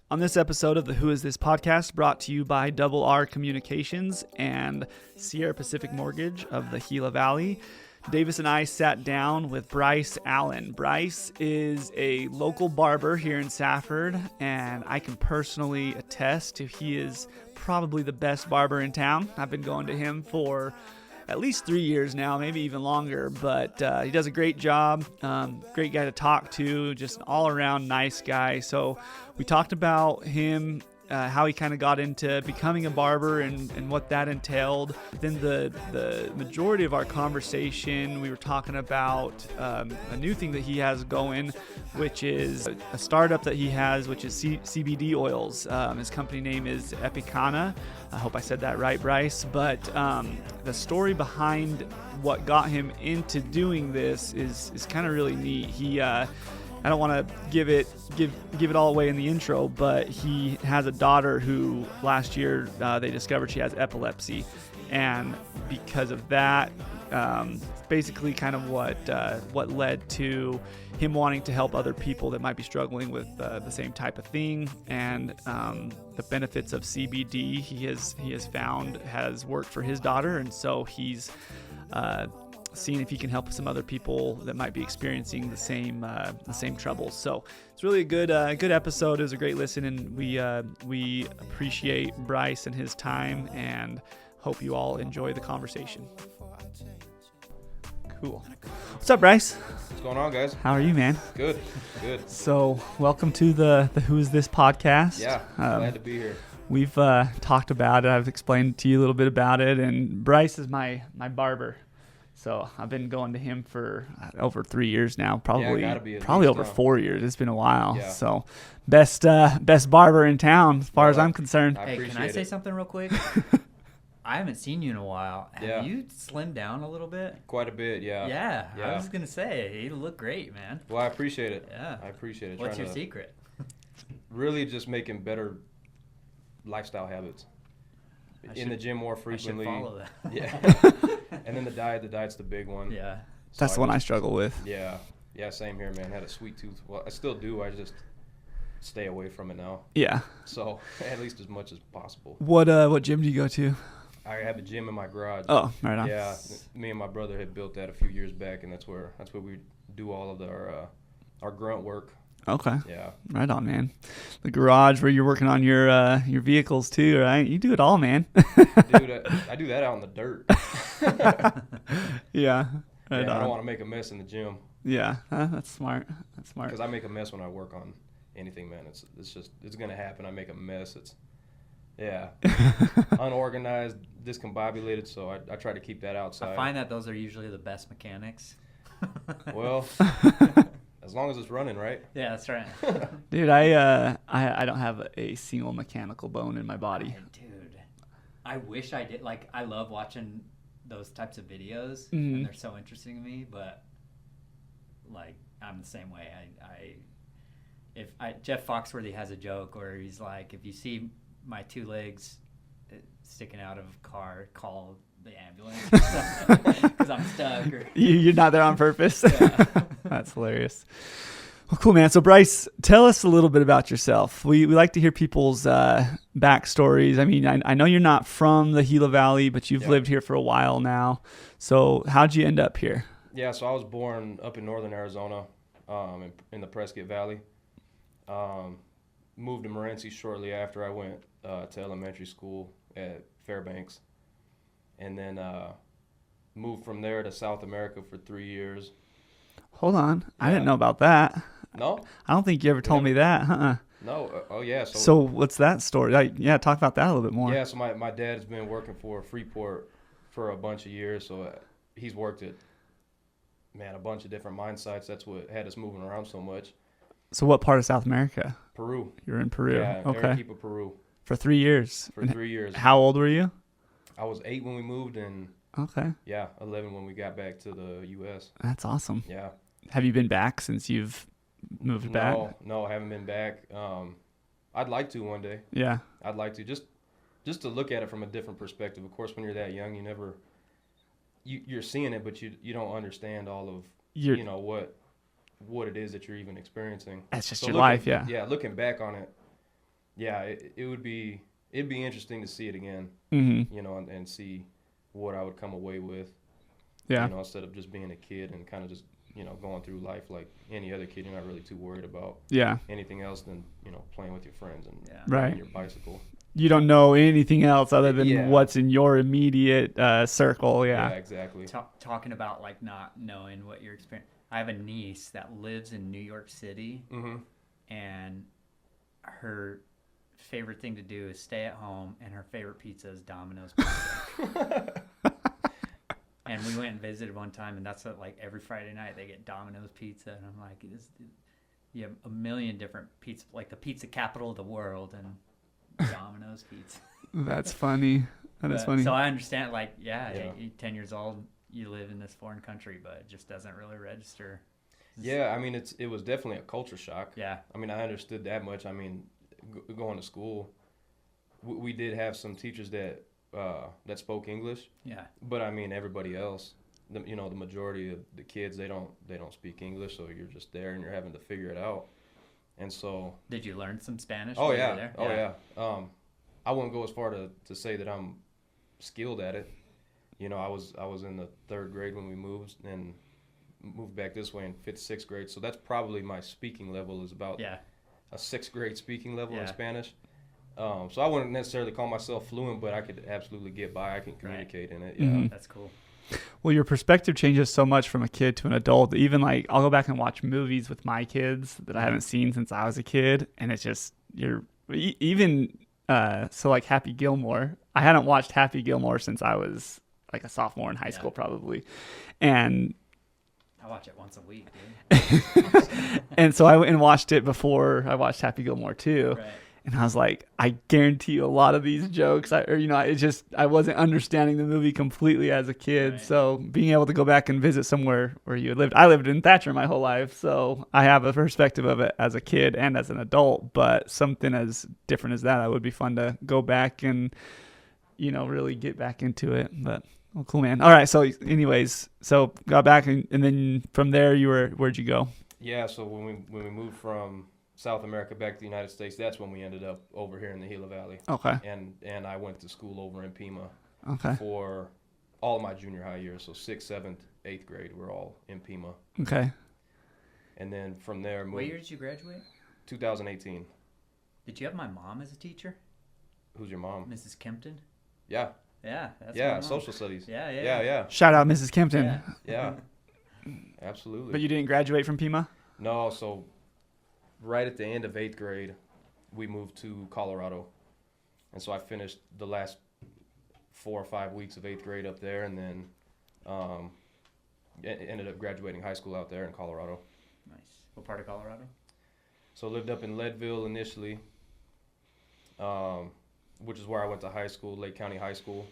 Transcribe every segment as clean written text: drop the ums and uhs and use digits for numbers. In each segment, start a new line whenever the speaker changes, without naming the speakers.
On this episode of the Who Is This podcast, brought to you by Double R Communications and Sierra Pacific Mortgage of the Gila Valley, Davis and I sat down with Bryce Allen. Bryce is a local barber here in Safford, and I can personally attest to he is probably the best barber in town. I've been going to him for at least 3 years now, maybe even longer, but he does a great job. Great guy to talk to, just an all-around nice guy. So we talked about him, how he kind of got into becoming a barber and what that entailed. Then the majority of our conversation, we were talking about a new thing that he has going, which is a startup that he has, which is CBD oils. His company name is EpiCanna. I hope I said that right, Bryce. But the story behind what got him into doing this is kind of really neat. He I don't want to give it all away in the intro, but he has a daughter who last year they discovered she has epilepsy, and because of that, basically kind of what led to him wanting to help other people that might be struggling with the same type of thing, and the benefits of CBD he has found has worked for his daughter, and so he's seeing if he can help some other people that might be experiencing the same troubles. So it's really a good episode. It was a great listen, and we appreciate Bryce and his time, and hope you all enjoy the conversation. Cool. What's up, Bryce?
What's going on, guys?
How are you, man?
Good.
So welcome to the Who Is This podcast.
Yeah, glad to be here.
We've talked about it. I've explained to you a little bit about it, and Bryce is my barber. So I've been going to him for over 3 years now, probably over 4 years. It's been a while. Yeah. So best barber in town as far as I'm concerned.
Hey, can I say something real quick? I haven't seen you in a while. Have you slimmed down a little bit?
Quite a bit, yeah.
Yeah. I was going to say, you look great, man.
Well, I appreciate it.
Yeah.
I appreciate it.
What's your secret?
Really just making better lifestyle habits. In the gym more frequently.
I should follow that.
Yeah. And then the diet's the big one.
Yeah.
So that's the one I struggle with.
Yeah. Yeah, same here, man. Had a sweet tooth. Well, I still do. I just stay away from it now.
Yeah.
So at least as much as possible.
What gym do you go to?
I have a gym in my garage.
Oh, right on.
Yeah. Me and my brother had built that a few years back, and that's where we do all of our grunt work.
Okay.
Yeah. Right
on, man. The garage where you're working on your vehicles too, right? You do it all, man.
Dude, I do that out in the dirt.
Yeah.
I don't want to make a mess in the gym.
Yeah. That's smart.
Because I make a mess when I work on anything, man. It's gonna happen. I make a mess. Unorganized, discombobulated. So I try to keep that outside.
I find that those are usually the best mechanics.
Well. As long as it's running, right?
Yeah, that's right.
Dude, I don't have a single mechanical bone in my body.
Dude, I wish I did. Like, I love watching those types of videos,
mm-hmm.
and they're so interesting to me. But like, I'm the same way. Jeff Foxworthy has a joke where he's like, if you see my two legs sticking out of a car, call the ambulance because I'm stuck. Or
you're not there on purpose.
Yeah.
That's hilarious. Well, cool, man. So, Bryce, tell us a little bit about yourself. We like to hear people's backstories. I mean, I know you're not from the Gila Valley, but you've lived here for a while now. So how'd you end up here?
Yeah, so I was born up in northern Arizona, in the Prescott Valley. Moved to Morenci shortly after I went to elementary school at Fairbanks. And then moved from there to South America for 3 years.
Hold on. I didn't know about that.
No?
I don't think you ever told me that.
No. Oh, yeah.
So what's that story? Talk about that a little bit more.
Yeah, so my dad has been working for Freeport for a bunch of years. So he's worked at, a bunch of different mine sites. That's what had us moving around so much.
So what part of South America?
Peru.
You're in Peru.
Yeah,
okay.
Arequipa, Peru.
For 3 years?
For 3 years.
How old were you?
I was 8 when we moved, and 11 when we got back to the U.S.
That's awesome.
Yeah.
Have you been back since you've moved back?
No, I haven't been back. I'd like to one day.
Yeah.
I'd like to just to look at it from a different perspective. Of course, when you're that young, you're seeing it, but you don't understand all of what what it is that you're even experiencing.
That's just
So
your
looking-
life, yeah.
Yeah, looking back on it, yeah, it'd be interesting to see it again,
Mm-hmm.
you know, and see what I would come away with,
Yeah.
you know, instead of just being a kid and kind of just, you know, going through life like any other kid. You're not really too worried about
Yeah.
anything else than, you know, playing with your friends and
Yeah.
Right.
riding your bicycle.
You don't know anything else other than
Yeah.
what's in your immediate circle.
Yeah,
Yeah.
exactly.
Talking about like not knowing what you're experiencing. I have a niece that lives in New York City,
Mm-hmm.
and her favorite thing to do is stay at home, and her favorite pizza is Domino's pizza. And we went and visited one time, and that's what, like every Friday night they get Domino's pizza, and I'm like, you have a million different pizza, like the pizza capital of the world, and Domino's pizza.
That's funny. That is
But-
funny.
So I understand, like, yeah,
Yeah.
you're 10 years old, you live in this foreign country, but it just doesn't really register.
Yeah, I mean, it was definitely a culture shock.
Yeah.
I mean, I understood that much. I mean, going to school, we did have some teachers that spoke English,
Yeah.
but I mean, everybody else, you know, the majority of the kids, they don't speak English, so you're just there and you're having to figure it out. And so,
Did you learn some Spanish
oh
while you were
yeah,
there?
oh yeah. I wouldn't go as far to say that I'm skilled at it. You know, I was in the 3rd grade when we moved and moved back this way in 5th, 6th grade. So that's probably my speaking level is about
Yeah.
a 6th grade speaking level
Yeah.
in Spanish. So I wouldn't necessarily call myself fluent, but I could absolutely get by. I can communicate in it. Yeah.
Mhm.
That's cool.
Well, your perspective changes so much from a kid to an adult. Even like I'll go back and watch movies with my kids that I haven't seen since I was a kid, and it's just even so like Happy Gilmore. I hadn't watched Happy Gilmore since I was like a sophomore in high
Yeah.
school probably, and
I watch it once a week, dude.
and so I went and watched it before I watched Happy Gilmore too.
Right.
And I was like, I guarantee you a lot of these jokes, I wasn't understanding the movie completely as a kid.
Right.
So being able to go back and visit somewhere where you had lived, I lived in Thatcher my whole life. So I have a perspective of it as a kid and as an adult, but something as different as that would be fun to go back and, really get back into it. But, well, cool, man. All right. So anyways, got back and then from there where'd you go?
Yeah. So when we moved from South America back to the United States, that's when we ended up over here in the Gila Valley.
Okay.
And I went to school over in Pima
Okay.
for all of my junior high years. So 6th, 7th, 8th grade, we're all in Pima.
Okay.
And then from there,
What year did you graduate?
2018.
Did you have my mom as a teacher?
Who's your mom?
Mrs. Kempton?
Yeah.
Yeah. That's my
Yeah,
mom.
social studies.
Yeah, yeah.
Yeah.
Shout out Mrs. Kempton.
Yeah.
Yeah. Absolutely.
But you didn't graduate from Pima?
No, so right at the end of 8th grade, we moved to Colorado. And so I finished the last 4 or 5 weeks of 8th grade up there, and then ended up graduating high school out there in Colorado.
Nice. What part of Colorado?
So lived up in Leadville initially, which is where I went to high school, Lake County High School.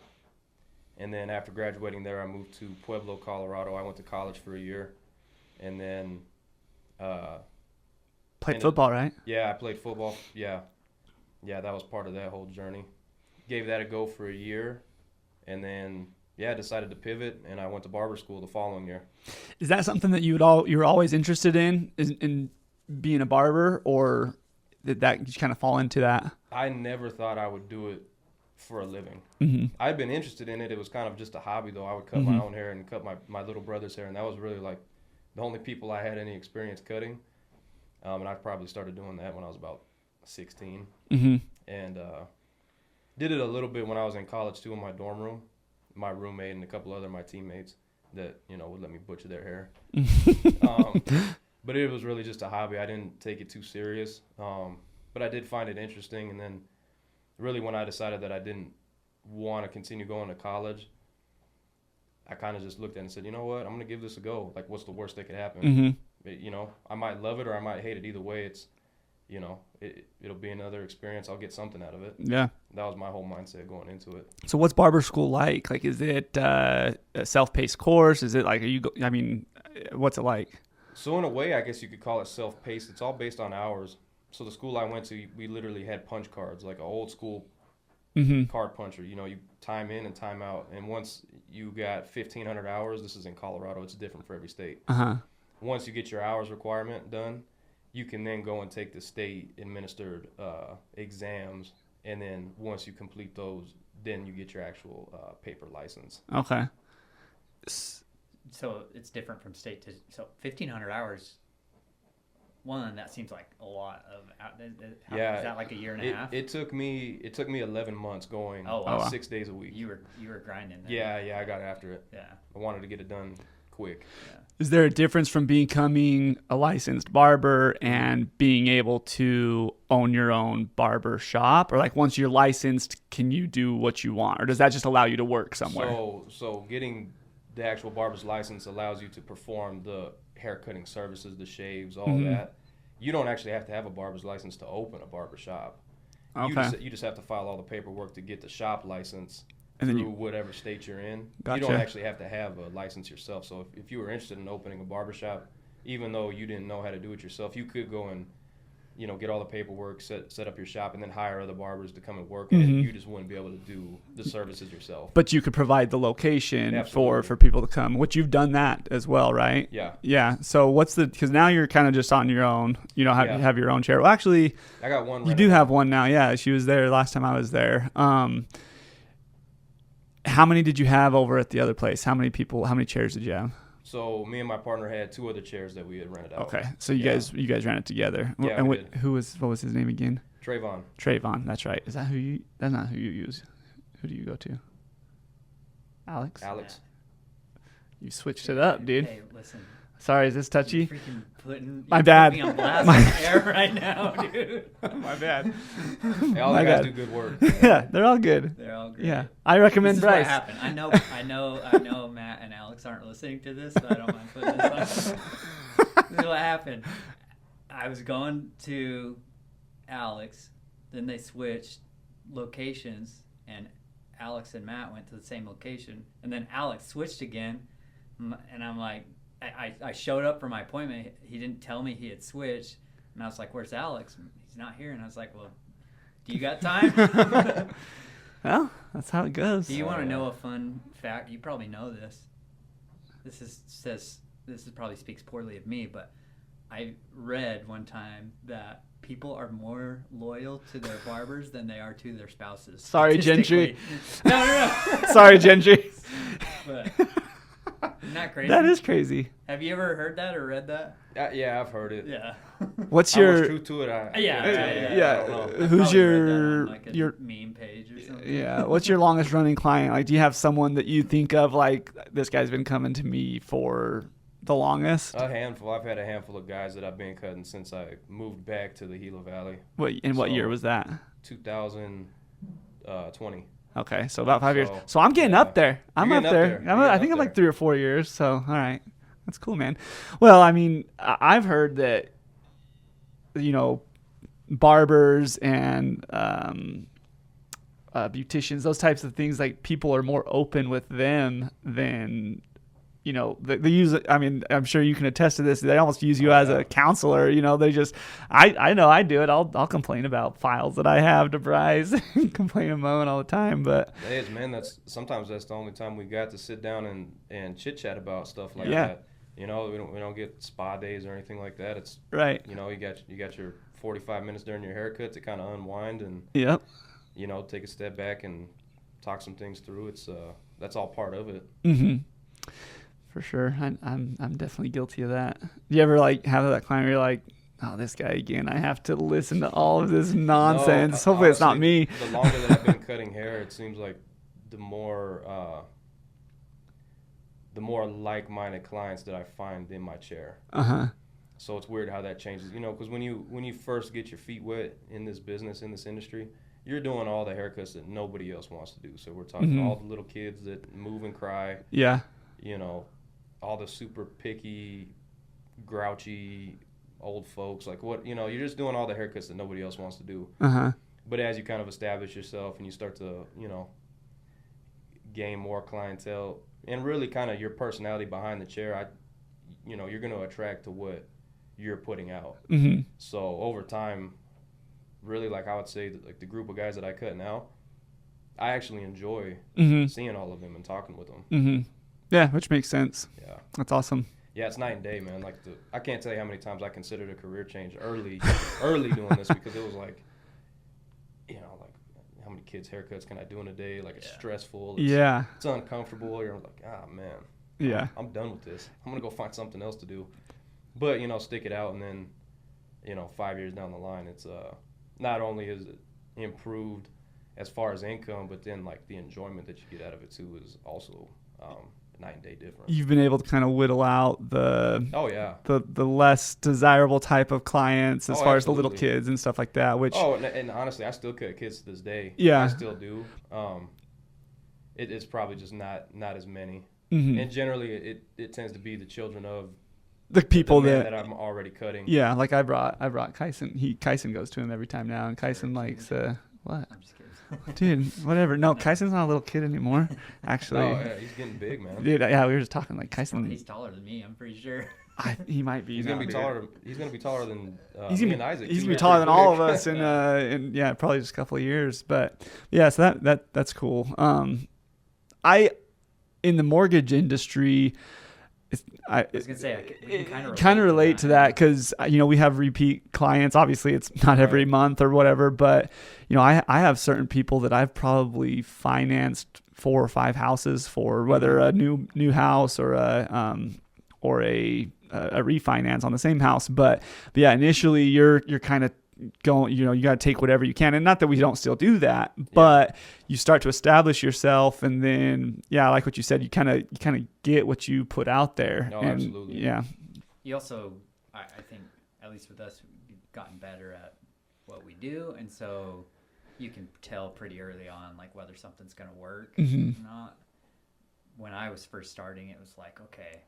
And then after graduating there, I moved to Pueblo, Colorado. I went to college for a year. And then
Played football, right?
yeah, I played football. Yeah, that was part of that whole journey. Gave that a go for a year, and then decided to pivot, and I went to barber school the following year.
Is that something that you were always interested in being a barber, or did that just kind of fall into that?
I never thought I would do it for a living.
Mm-hmm.
I'd been interested in it. It was kind of just a hobby, though. I would cut my own hair and cut my little brother's hair, and that was really like the only people I had any experience cutting. And I probably started doing that when I was about 16.
Mm-hmm.
And did it a little bit when I was in college, too, in my dorm room. My roommate and a couple other my teammates that, would let me butcher their hair. But it was really just a hobby. I didn't take it too serious. But I did find it interesting. And then really when I decided that I didn't want to continue going to college, I kind of just looked at it and said, you know what, I'm going to give this a go. Like, what's the worst that could happen?
Mm-hmm.
I might love it or I might hate it. Either way, it's, it'll be another experience. I'll get something out of it.
Yeah.
That was my whole mindset going into it.
So what's barber school like? Like, is it a self-paced course? Is it like, what's it like?
So in a way, I guess you could call it self-paced. It's all based on hours. So the school I went to, we literally had punch cards, like an old school card puncher. You time in and time out. And once you got 1,500 hours, this is in Colorado. It's different for every state.
Uh-huh.
once you get your hours requirement done, you can then go and take the state administered exams, and then once you complete those, then you get your actual paper license.
Okay.
So it's different from state to, so 1,500 hours. One, that seems like a lot of.
Yeah,
is that like a year and a half?
It took me 11 months going.
Oh, wow.
6 days a week.
You were grinding. Then.
Yeah, I got after it.
Yeah.
I wanted to get it done quick.
Yeah.
Is there a difference from becoming a licensed barber and being able to own your own barber shop? Or like once you're licensed, can you do what you want? Or does that just allow you to work somewhere?
So getting the actual barber's license allows you to perform the haircutting services, the shaves, all that. You don't actually have to have a barber's license to open a barber shop.
Okay.
You just have to file all the paperwork to get the shop license
And then
through whatever state you're in.
Gotcha.
You don't actually have to have a license yourself. So if you were interested in opening a barber shop, even though you didn't know how to do it yourself, you could go and get all the paperwork, set up your shop, and then hire other barbers to come and work. And you just wouldn't be able to do the services yourself.
But you could provide the location
Absolutely.
for people to come, which you've done that as well, right?
Yeah.
Yeah. So because now you're kind of just on your own, have your own chair. Well, actually,
I got one.
you do have one now. Yeah. She was there last time I was there. How many did you have over at the other place? How many chairs did you have?
So me and my partner had 2 other chairs that we had rented out.
Okay. So you guys ran it together.
Yeah,
and
we
what
did.
was his name again?
Trayvon.
That's right. That's not who you use. Who do you go to? Alex? You switched it up, dude.
Hey, listen.
Sorry, is this touchy? My bad.
Me on blast on air right now, dude.
My bad.
Hey, all the guys do good work.
Yeah, they're all good.
They're all great.
Yeah, I recommend
This is
Bryce.
what happened. I know Matt and Alex aren't listening to this, but I don't mind putting this on. This is what happened. I was going to Alex, then they switched locations, and Alex and Matt went to the same location, and then Alex switched again, and I'm like, I showed up for my appointment. He didn't tell me he had switched, and I was like, "Where's Alex? He's not here." And I was like, "Well, do you got time?"
Well, that's how it goes.
Do you want to know a fun fact? You probably know this. This probably speaks poorly of me, but I read one time that people are more loyal to their barbers than they are to their spouses.
Sorry, Gentry.
No.
Sorry, Gentry.
But, isn't that crazy?
That is crazy.
Have you ever heard that or read that?
Yeah, I've heard it.
Yeah.
What's
How much
your
truth to it?
Yeah.
I don't know.
who's
Probably read that
your
on, like a
your
meme page or something?
yeah? What's your longest running client? Like, do you have someone that you think of like this guy's been coming to me for the longest?
A handful. I've had a handful of guys that I've been cutting since I moved back to the Gila Valley.
What year was that?
2020.
Okay, so about 5 years. So I'm getting up there. I'm up there. I think I'm like 3 or 4 years. So all right, that's cool, man. Well, I mean, I've heard that barbers and beauticians, those types of things, like people are more open with them than they use. I mean, I'm sure you can attest to this. They almost use you as a counselor. They just, I know I do it. I'll complain about files that I have to Bryce, complain of Moen all the time. But
it is, man. Sometimes that's the only time we got to sit down and chit chat about stuff like that. We don't get spa days or anything like that. It's
right.
You got your 45 minutes during your haircut to kind of unwind and take a step back and talk some things through. It's that's all part of it.
Mm-hmm. For sure. I'm definitely guilty of that. Do you ever have that client where you're like, oh, this guy again, I have to listen to all of this nonsense.
No,
Hopefully it's not me.
The longer that I've been cutting hair, it seems like the more like-minded clients that I find in my chair.
Uh-huh.
So it's weird how that changes, because when you first get your feet wet in this business, in this industry, you're doing all the haircuts that nobody else wants to do. So we're talking all the little kids that move and cry.
Yeah.
All the super picky, grouchy old folks. Like you're just doing all the haircuts that nobody else wants to do.
Uh-huh.
But as you kind of establish yourself and you start to, gain more clientele and really kind of your personality behind the chair, you're going to attract to what you're putting out.
Mm-hmm.
So over time, really, I would say that, the group of guys that I cut now, I actually enjoy seeing all of them and talking with them.
Mm-hmm. Yeah, which makes sense.
Yeah.
That's awesome.
Yeah, it's night and day, man. Like I can't tell you how many times I considered a career change early doing this, because it was like, like how many kids' haircuts can I do in a day? Like, it's stressful. It's uncomfortable. You're like, man.
Yeah.
I'm done with this. I'm gonna go find something else to do. But stick it out, and then 5 years down the line, it's not only is it improved as far as income, but then like the enjoyment that you get out of it too is also night and day difference.
You've been able to kind of whittle out the less desirable type of clients as far as the little kids and stuff like that. Which
and honestly, I still cut kids to this day.
Yeah,
I still do. It's probably just not as many, and generally it tends to be the children of
the people
that I'm already cutting.
Yeah, like I brought Kyson. Kyson goes to him every time now, and Kyson likes what?
I'm just kidding.
Dude, whatever. No, Kyson's not a little kid anymore, actually.
Oh, yeah, he's getting big, man.
Dude, yeah, we were just talking like Kyson.
He's taller than me, I'm pretty sure.
He might be.
He's gonna be taller. He's gonna be taller than me and Isaac.
He's gonna be taller than all of us in probably just a couple of years. But yeah, so that's cool. I in the mortgage industry.
I was gonna say I
kind of relate to that because we have repeat clients. Obviously, it's not every month or whatever, but I have certain people that I've probably financed 4 or 5 houses for, whether a new house or a refinance on the same house. But yeah, initially you're kind of going, you got to take whatever you can, and not that we don't still do that, but you start to establish yourself, and then I like what you said, you kind of get what you put out there.
No, absolutely.
Yeah,
you also, I think, at least with us, we've gotten better at what we do, and so you can tell pretty early on like whether something's going to work or not. When I was first starting, it was like, okay,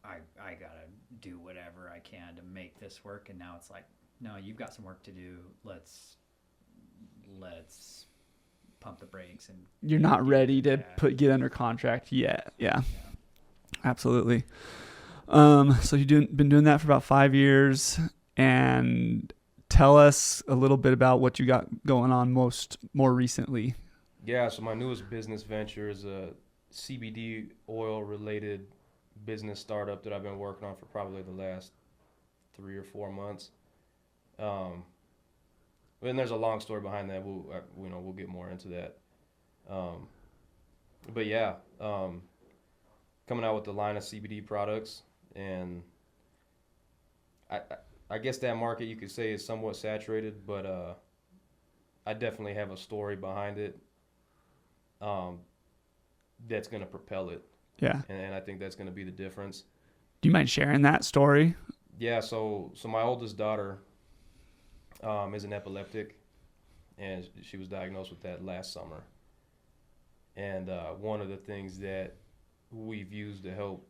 I gotta do whatever I can to make this work, and now it's like, no, you've got some work to do. Let's pump the brakes. And
you're not ready to get under contract yet. Yeah. Absolutely. So you've been doing that for about 5 years, and tell us a little bit about what you got going on more recently.
Yeah. So my newest business venture is a CBD oil related business startup that I've been working on for probably the last 3 or 4 months. And there's a long story behind that. We'll get more into that. But yeah, coming out with the line of CBD products, and I guess that market you could say is somewhat saturated, but I definitely have a story behind it that's going to propel it.
Yeah.
And I think that's going to be the difference.
Do you mind sharing that story?
Yeah. So my oldest daughter is an epileptic, and she was diagnosed with that last summer. And one of the things that we've used to help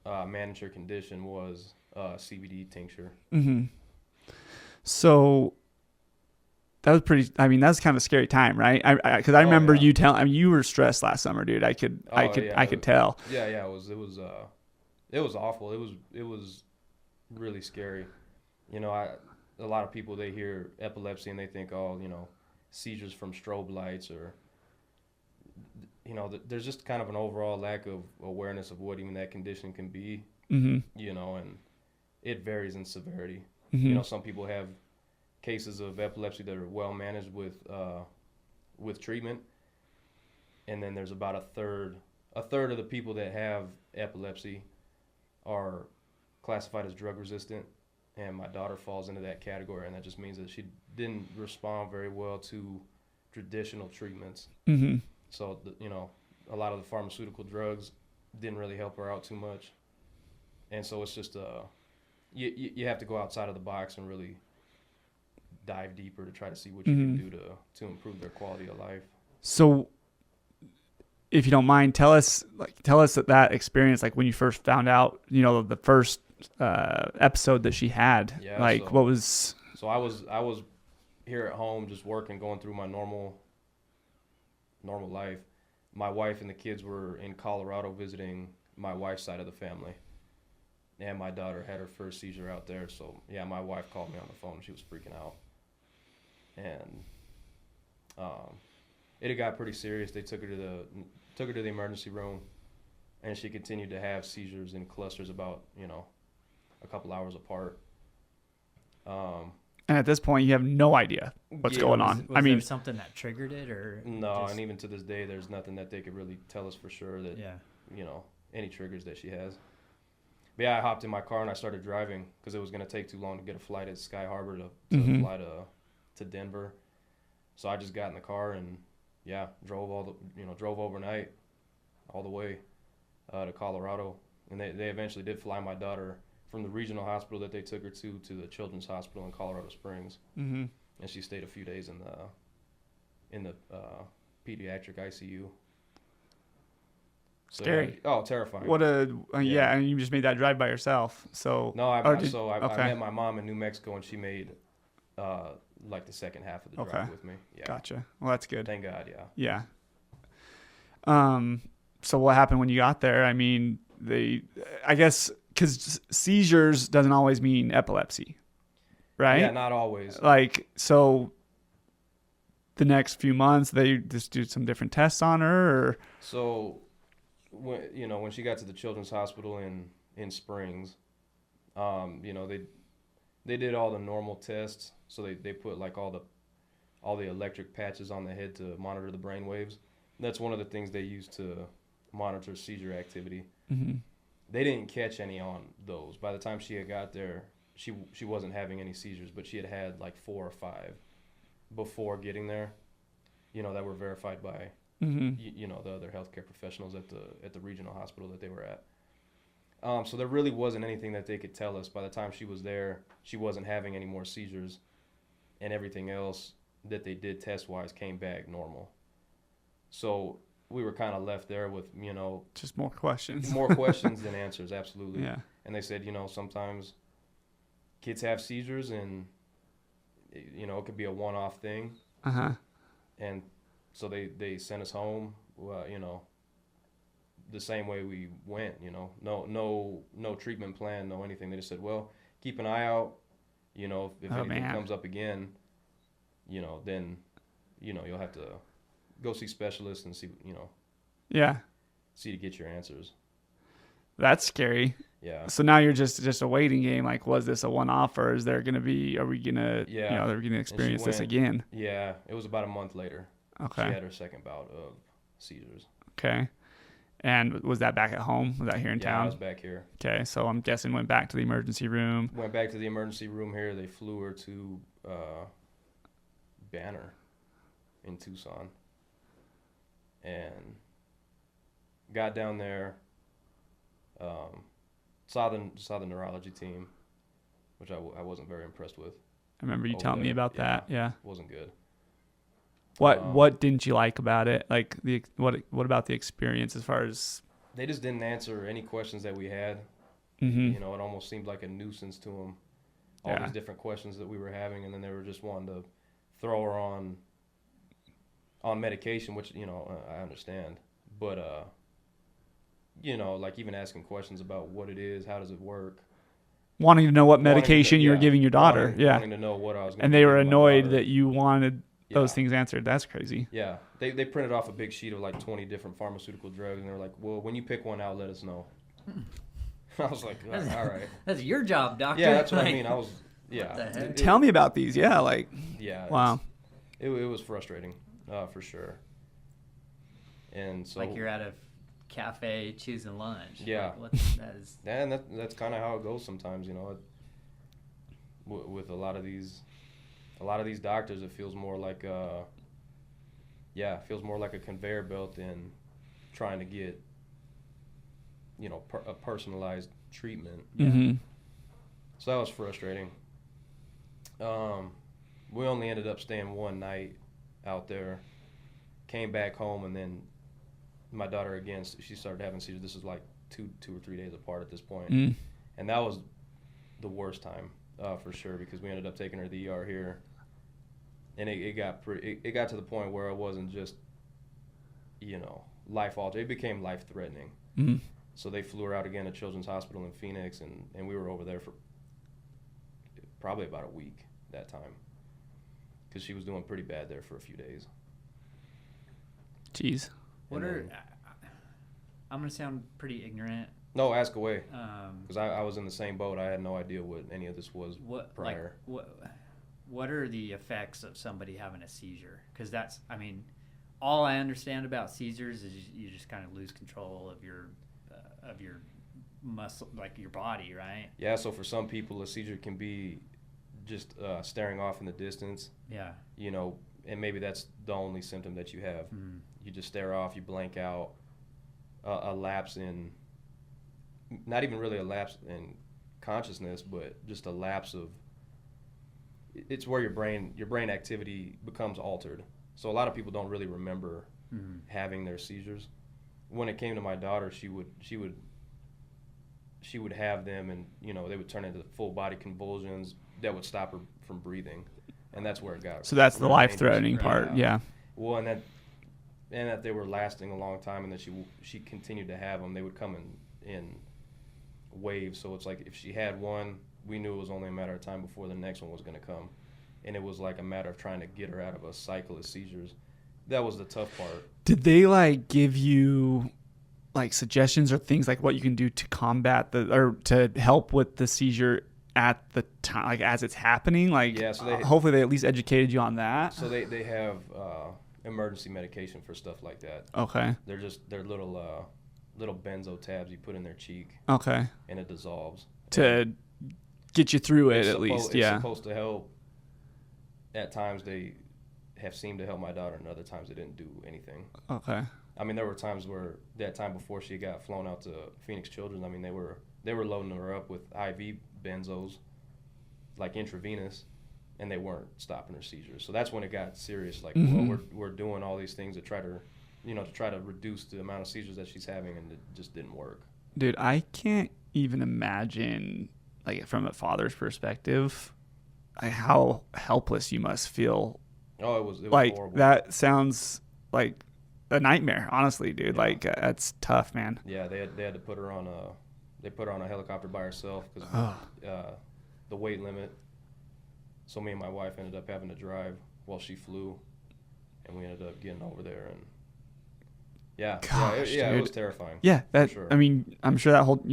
manage her condition was CBD tincture. Mm-hmm.
So that was pretty. I mean, that's kind of a scary time, right? Because I remember you telling. You were stressed last summer, dude. I could tell.
Yeah. It was awful. It was really scary. A lot of people, they hear epilepsy and they think, seizures from strobe lights, or, there's just kind of an overall lack of awareness of what even that condition can be, and it varies in severity. Some people have cases of epilepsy that are well managed with treatment, and then there's about a third of the people that have epilepsy are classified as drug resistant. And my daughter falls into that category, and that just means that she didn't respond very well to traditional treatments. Mm-hmm. So, a lot of the pharmaceutical drugs didn't really help her out too much. And so it's just you have to go outside of the box and really dive deeper to try to see what you can do to improve their quality of life. So,
if you don't mind, tell us that experience, like when you first found out, the first episode that she had.
Yeah,
what was?
So I was here at home just working, going through my normal life. My wife and the kids were in Colorado visiting my wife's side of the family, and my daughter had her first seizure out there. So yeah, my wife called me on the phone. She was freaking out, and it had got pretty serious. They took her to the emergency room, and she continued to have seizures in clusters about, a couple hours apart.
And at this point, you have no idea what's going on.
Was there something that triggered it, or
no? And even to this day, there's nothing that they could really tell us for sure that
yeah.
Any triggers that she has. But yeah, I hopped in my car and I started driving because it was going to take too long to get a flight at Sky Harbor to fly to Denver. So I just got in the car and drove drove overnight all the way to Colorado. And they eventually did fly my daughter from the regional hospital that they took her to the Children's Hospital in Colorado Springs.
Mm-hmm.
And she stayed a few days in the pediatric ICU. So,
scary.
Terrifying.
What and you just made that drive by yourself. So
no, I met my mom in New Mexico, and she made like the second half of the drive with me. Yeah.
Gotcha. Well, that's good.
Thank God. Yeah.
Yeah. So what happened when you got there? I mean, I guess because seizures doesn't always mean epilepsy, right?
Yeah, not always.
Like, so the next few months they just do some different tests on her, or
so. When she got to the Children's Hospital in Springs, they did all the normal tests. So they put like all the electric patches on the head to monitor the brain waves. That's one of the things they use to monitor seizure activity.
Mm-hmm.
They didn't catch any on those. By the time she had got there, she wasn't having any seizures, but she had like 4 or 5 before getting there, that were verified by the other healthcare professionals at the regional hospital that they were at. So there really wasn't anything that they could tell us. By the time she was there, she wasn't having any more seizures, and everything else that they did test-wise came back normal. So we were kind of left there with,
just more questions.
More questions than answers, absolutely.
Yeah.
And they said, sometimes kids have seizures, and, it could be a one-off thing.
Uh-huh.
And so they sent us home, the same way we went, no treatment plan, no anything. They just said, well, keep an eye out, if anything comes up again, then, you'll have to go see specialists and see, see to get your answers.
That's scary.
Yeah.
So now you're just a waiting game. Like, was this a one-off, or are we going to, are we going to experience this again?
Yeah. It was about a month later.
Okay.
She had her second bout of seizures.
Okay. And was that back at home? Was that here in town?
Yeah, I was back here.
Okay, so I'm guessing went back to the emergency room.
Went back to the emergency room here. They flew her to Banner in Tucson. And got down there, saw the neurology team, which I wasn't very impressed with.
I remember you telling me about that. Yeah.
Wasn't good.
What didn't you like about it? Like what about the experience as far as?
They just didn't answer any questions that we had.
Mm-hmm.
It almost seemed like a nuisance to them. All these different questions that we were having, and then they were just wanting to throw her on medication, which I understand, but like even asking questions about what it is, how does it work.
Wanting to know what medication you were giving your daughter.
Wanting to know what I was going to.
And they were annoyed that you wanted those things answered. That's crazy.
Yeah. They printed off a big sheet of like 20 different pharmaceutical drugs, and they were like, well, when you pick one out, let us know. I was like, all right.
That's your job, doctor.
Yeah, that's what I mean. I was, yeah.
Tell me about these. Yeah, like.
Yeah.
Wow.
It was frustrating, for sure. And so.
Like you're at a cafe choosing lunch.
Yeah.
Like,
and that's kind of how it goes sometimes, with a lot of these doctors, it feels more like a conveyor belt than trying to get, a personalized treatment.
Mm-hmm.
So that was frustrating. We only ended up staying one night out there, came back home, and then my daughter again, she started having seizures. This was like two or 3 days apart at this point.
Mm.
And that was the worst time, for sure, because we ended up taking her to the ER here. And it got to the point where it wasn't just, life altering. It became life threatening.
Mm-hmm.
So they flew her out again to Children's Hospital in Phoenix, and we were over there for probably about a week that time, because she was doing pretty bad there for a few days.
Jeez.
I'm gonna sound pretty ignorant.
No, ask away. Because I was in the same boat. I had no idea what any of this was prior.
What are the effects of somebody having a seizure? Because that's, I mean, all I understand about seizures is you just kind of lose control of your muscle, like your body, right?
Yeah. So for some people, a seizure can be just staring off in the distance.
Yeah.
You know, and maybe that's the only symptom that you have.
Mm.
You just stare off, you blank out, a lapse in, not even really a lapse in consciousness, but just a lapse of, it's where your brain activity becomes altered. So a lot of people don't really remember having their seizures. When it came to my daughter, she would have them, and you know, they would turn into full body convulsions that would stop her from breathing, and that's where it got.
So that's the life-threatening part. Yeah.
Well, and that they were lasting a long time, and that she continued to have them. They would come in waves. So it's like if she had one, we knew it was only a matter of time before the next one was going to come, and it was like a matter of trying to get her out of a cycle of seizures. That was the tough part.
Did they like give you like suggestions or things like what you can do to combat or to help with the seizure at the time, like as it's happening? Like, yeah, so hopefully they at least educated you on that.
So they have emergency medication for stuff like that.
Okay.
They're little benzo tabs you put in their cheek.
Okay.
And it dissolves
to get you through it at least.
It's supposed to help. At times they have seemed to help my daughter, and other times they didn't do anything. Okay. I mean, there were times where that time before she got flown out to Phoenix Children's, I mean, they were loading her up with IV benzos, like intravenous, and they weren't stopping her seizures. So that's when it got serious. Like, well, we're doing all these things to try to reduce the amount of seizures that she's having, and it just didn't work.
Dude, I can't even imagine, like, from a father's perspective, how helpless you must feel.
Oh, it was
like
horrible.
That sounds like a nightmare, honestly, dude. Yeah. Like that's tough, man.
Yeah, they had to put her on a helicopter by herself because the weight limit. So me and my wife ended up having to drive while she flew, and we ended up getting over there, and it was terrifying.
Yeah, sure. I mean, I'm sure that whole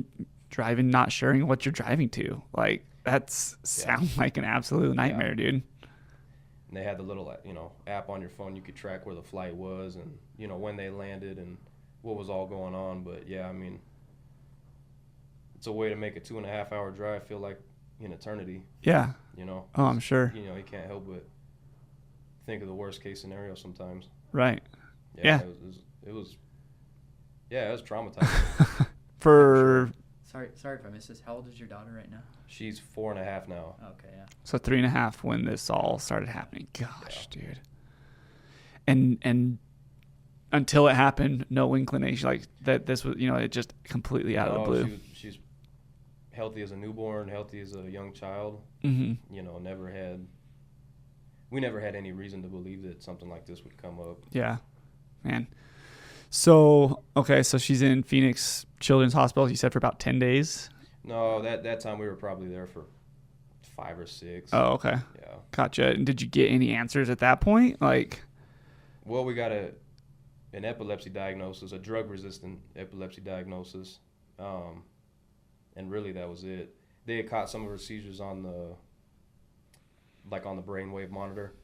driving, not sharing what you're driving to, like sounds like an absolute nightmare, dude.
And they had the little, app on your phone. You could track where the flight was and, when they landed and what was all going on. But, yeah, I mean, it's a way to make a 2.5-hour drive feel like an eternity.
Yeah. Oh, I'm sure.
You can't help but think of the worst case scenario sometimes.
Right. Yeah.
It was traumatizing.
For...
Sorry if I missed this. How old is your daughter right now?
She's 4.5 now.
Okay, yeah.
So 3.5 when this all started happening. Gosh, dude. And until it happened, no inclination like that. This was, it just completely out of the blue.
She's healthy as a newborn, healthy as a young child.
Mm-hmm.
We never had any reason to believe that something like this would come up.
Yeah, man. So she's in Phoenix Children's Hospital, you said, for about 10 days?
No, that time we were probably there for 5 or 6.
Oh, okay.
Yeah.
Gotcha. And did you get any answers at that point?
Well, we got an epilepsy diagnosis, a drug-resistant epilepsy diagnosis, and really that was it. They had caught some of her seizures on the brainwave monitor.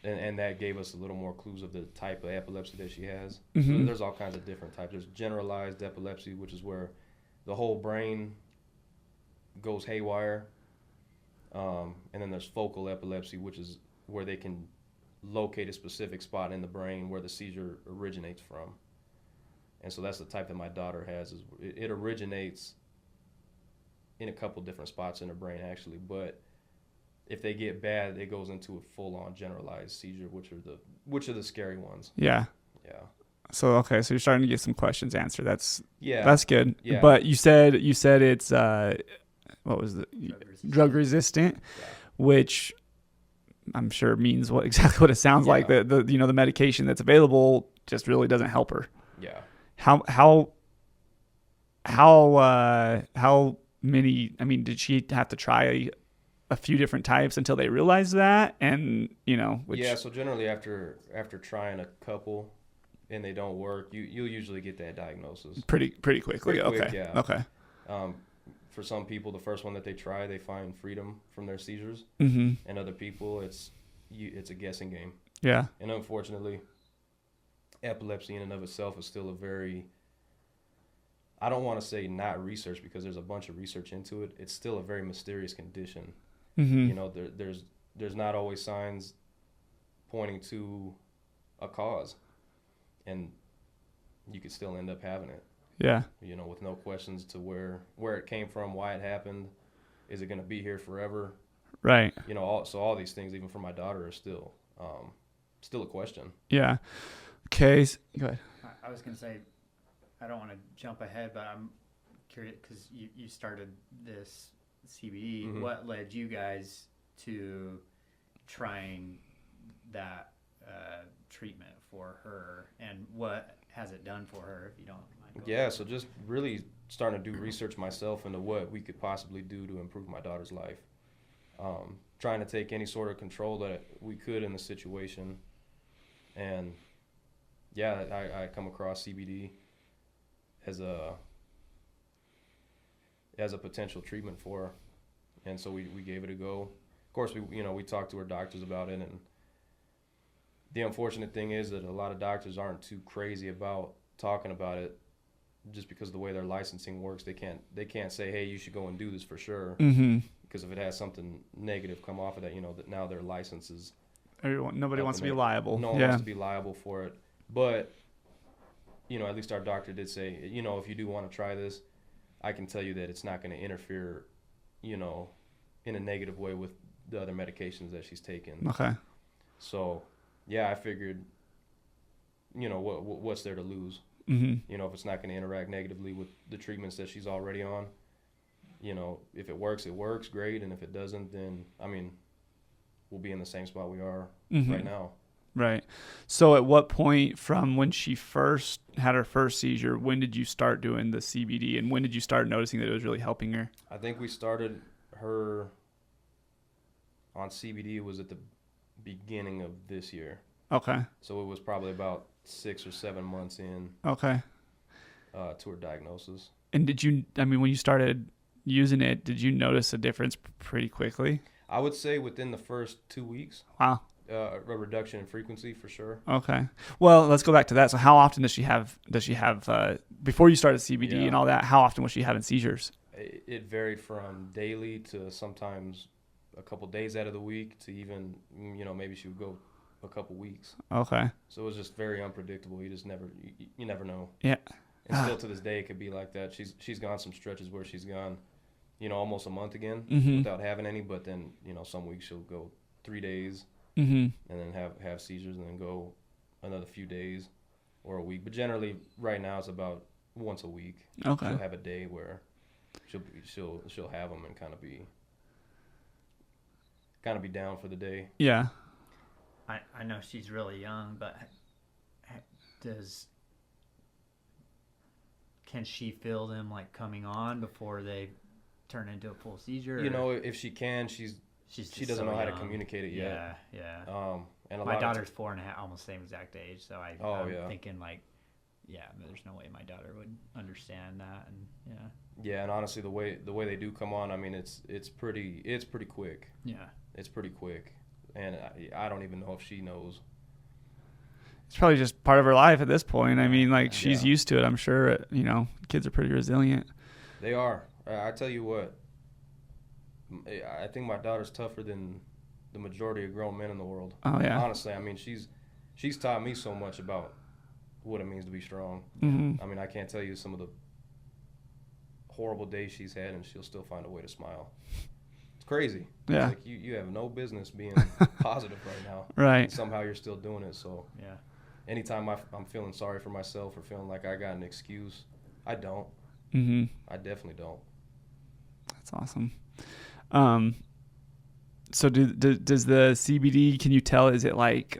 And that gave us a little more clues of the type of epilepsy that she has.
Mm-hmm.
So there's all kinds of different types. There's generalized epilepsy, which is where the whole brain goes haywire. And then there's focal epilepsy, which is where they can locate a specific spot in the brain where the seizure originates from. And so that's the type that my daughter has. Is it originates in a couple different spots in her brain, actually, but if they get bad, it goes into a full-on generalized seizure, which are the scary ones.
Yeah.
Yeah.
So you're starting to get some questions answered. That's good.
Yeah.
But you said it's what was the drug resistant, which I'm sure means exactly what it sounds like. The medication that's available just really doesn't help her.
Yeah.
How many? I mean, did she have to try a few different types until they realized that? And so generally after trying a couple,
and they don't work, you'll usually get that diagnosis
Pretty quickly.
Pretty quick,
Okay.
yeah.
Okay.
For some people, the first one that they try, they find freedom from their seizures,
Mm-hmm.
and other people, it's a guessing game.
Yeah.
And unfortunately, epilepsy in and of itself is still a very, I don't want to say not research, because there's a bunch of research into it. It's still a very mysterious condition.
Mm-hmm.
You know, there's not always signs pointing to a cause, and you could still end up having it.
Yeah.
You know, with no questions to where it came from, why it happened, is it going to be here forever?
Right.
You know, all these things, even for my daughter, are still a question.
Yeah. Okay. Go ahead.
I was gonna say, I don't want to jump ahead, but I'm curious because you started this CBD.
Mhm.
What led you guys to trying that treatment for her, and what has it done for her, if you don't mind going
Yeah,
into
so just really starting to do research myself into what we could possibly do to improve my daughter's life. Trying to take any sort of control that we could in the situation. And yeah, I come across CBD as a potential treatment for her. And so we gave it a go. Of course, we talked to our doctors about it, and the unfortunate thing is that a lot of doctors aren't too crazy about talking about it, just because of the way their licensing works. They can't say, hey, you should go and do this for sure,
Mm-hmm.
because if it has something negative come off of that, that now their license is
Nobody
up
wants to
in
be
there.
liable.
No one
Yeah.
wants to be liable for it. But at least our doctor did say, if you do want to try this, I can tell you that it's not going to interfere, in a negative way with the other medications that she's taken.
Okay.
So, yeah, I figured, what's there to lose?
Mm-hmm.
If it's not going to interact negatively with the treatments that she's already on, if it works, great. And if it doesn't, then, we'll be in the same spot we are
Mm-hmm.
right now.
Right. So at what point from when she first had her first seizure, when did you start doing the CBD, and when did you start noticing that it was really helping her?
I think we started her on CBD. It was at the beginning of this year.
Okay.
So it was probably about 6 or 7 months in
Okay.
to her diagnosis.
And when you started using it, did you notice a difference pretty quickly?
I would say within the first 2 weeks,
Wow.
a reduction in frequency for sure.
Okay. Well, let's go back to that. So how often does she have before you started CBD
Yeah.
and all that, how often was she having seizures?
It varied from daily to sometimes a couple days out of the week to even, maybe she would go a couple weeks.
Okay.
So it was just very unpredictable. You just you never know.
Yeah.
And still to this day, it could be like that. She's gone some stretches where she's gone, almost a month again
Mm-hmm.
without having any. But then, some weeks she'll go 3 days
Mm-hmm.
and then have seizures and then go another few days or a week. But generally, right now, it's about once a week.
Okay.
She'll have a day where she'll have them and kind of be down for the day.
Yeah.
I know she's really young, but can she feel them like coming on before they turn into a full seizure?
If she can, she
just
doesn't
so
know how to
young.
communicate it yet.
Yeah.
And
My daughter's 4.5, almost the same exact age, so I'm
yeah.
thinking like, yeah, there's no way my daughter would understand that, and yeah.
Yeah, and honestly, the way they do come on, it's pretty quick.
Yeah.
It's pretty quick, and I don't even know if she knows.
It's probably just part of her life at this point. She's
Yeah.
used to it. I'm sure, kids are pretty resilient.
They are. I tell you what, I think my daughter's tougher than the majority of grown men in the world.
Oh, yeah.
Honestly, she's taught me so much about what it means to be strong.
Mm-hmm.
I can't tell you some of the horrible days she's had, and she'll still find a way to smile. It's crazy.
Yeah.
It's like you have no business being positive right now.
Right.
And somehow you're still doing it. So
Yeah.
anytime I'm feeling sorry for myself or feeling like I got an excuse, I don't.
Mm-hmm.
I definitely don't.
That's awesome. So does the CBD, can you tell, is it like,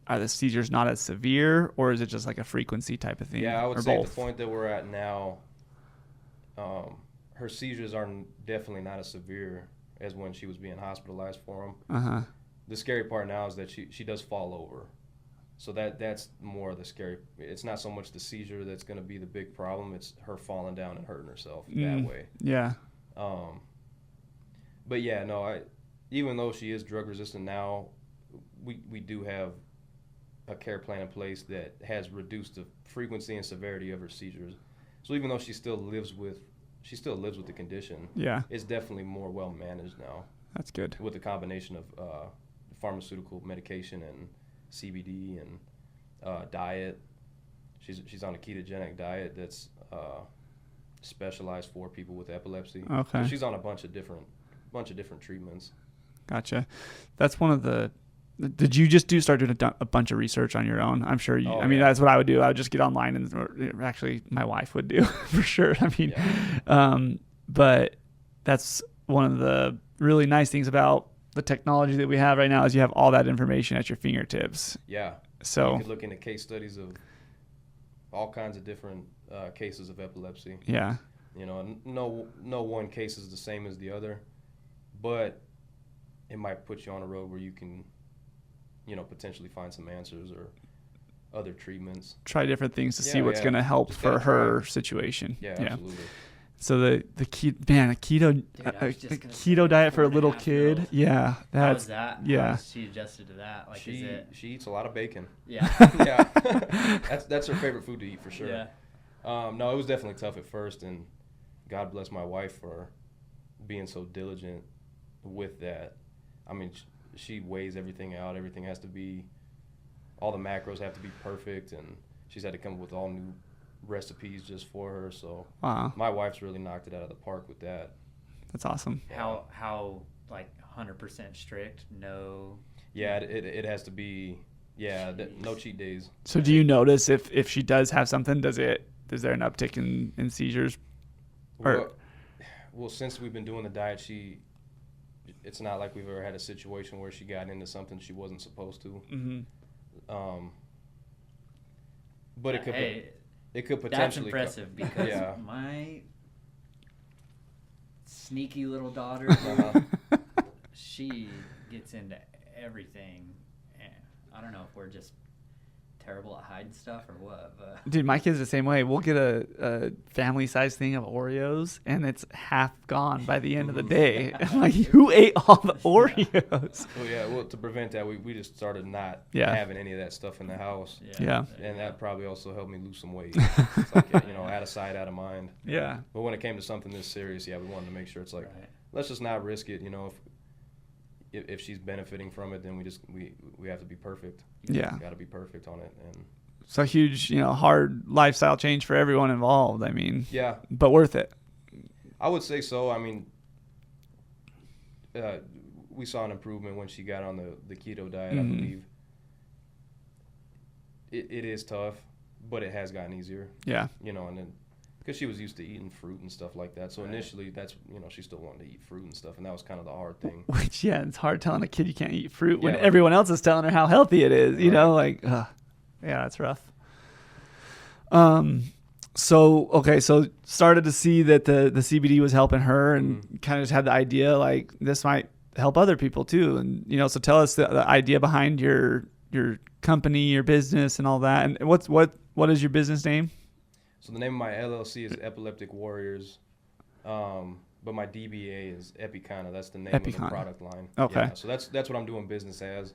are the seizures not as severe, or is it just like a frequency type of thing?
Yeah, I would
or
say
both?
at the point that we're at now, her seizures are definitely not as severe as when she was being hospitalized for them.
Uh-huh.
The scary part now is that she does fall over. So that's more of the scary. It's not so much the seizure that's going to be the big problem. It's her falling down and hurting herself that way.
Yeah.
But yeah, no, even though she is drug resistant now, we do have a care plan in place that has reduced the frequency and severity of her seizures. So even though she still lives with the condition,
Yeah.
it's definitely more well managed now
That's good.
with a combination of pharmaceutical medication and CBD and diet. She's on a ketogenic diet that's specialized for people with epilepsy.
Okay.
So she's on a bunch of different treatments.
Gotcha. That's one of the. Did you just start doing a bunch of research on your own? I'm sure you.
Oh,
I mean,
yeah.
that's what I would do. I would just get online, and or actually, my wife would do for sure. I mean,
Yeah.
But that's one of the really nice things about the technology that we have right now is you have all that information at your fingertips.
Yeah.
So
you could look into case studies of all kinds of different cases of epilepsy.
yeah,
You know, no one case is the same as the other, but it might put you on a road where you can, potentially find some answers or other treatments.
try different things to see
Yeah,
what's
yeah.
going to help
Just
for
gotta
her
try.
situation.
Yeah, absolutely.
So the keto
Dude, I was just gonna say,
keto diet for a
4.5
little
year
kid.
old.
Yeah,
How
that's
was that?
yeah.
How was she adjusted to that? Like, is it?
She eats a lot of bacon.
Yeah.
Yeah, that's her favorite food to eat for sure.
Yeah.
No, it was definitely tough at first, and God bless my wife for being so diligent with that. I mean, she weighs everything out. Everything has to be, all the macros have to be perfect, and she's had to come up with all new recipes just for her. So
Wow,
my wife's really knocked it out of the park with that.
that's awesome.
How like 100% strict? No.
Yeah, it has to be. Yeah, no cheat days.
So do you notice if she does have something, is there an uptick in seizures? Or-
Well, since we've been doing the diet, it's not like we've ever had a situation where she got into something she wasn't supposed to.
Mm-hmm.
But it could
That's
potentially.
impressive because
Yeah.
my sneaky little daughter,
Uh-huh.
she gets into everything. And I don't know if we're just terrible at hiding stuff or what, but
Dude, my kid's the same way. We'll get a family-sized thing of Oreos, and it's half gone by the end of the day. I'm like, who ate all the Oreos?
Well, to prevent that, we just started not
Yeah.
having any of that stuff in the house.
Yeah.
And that probably also helped me lose some weight. It's like, out of sight, out of mind.
Yeah.
But when it came to something this serious, we wanted to make sure it's like,
Right.
let's just not risk it. If she's benefiting from it, then we have to be perfect.
Yeah.
Got to be perfect on it. And
So huge, hard lifestyle change for everyone involved. I mean,
yeah,
but worth it.
I would say so. I mean, we saw an improvement when she got on the keto diet, I believe. It is tough, but it has gotten easier.
Yeah.
And then because she was used to eating fruit and stuff like that. So initially, that's, she still wanted to eat fruit and stuff, and that was kind of the hard thing.
Which, yeah, it's hard telling a kid you can't eat fruit when
Yeah.
everyone else is telling her how healthy it is. Yeah, that's rough. So started to see that the CBD was helping her, and kind of just had the idea like this might help other people too. And so tell us the idea behind your company, your business, and all that. And what is your business name?
So the name of my LLC is Epileptic Warriors, but my DBA is EpiCanna. That's the name of the
EpiCanna.
product line.
Okay.
Yeah, so that's what I'm doing business as,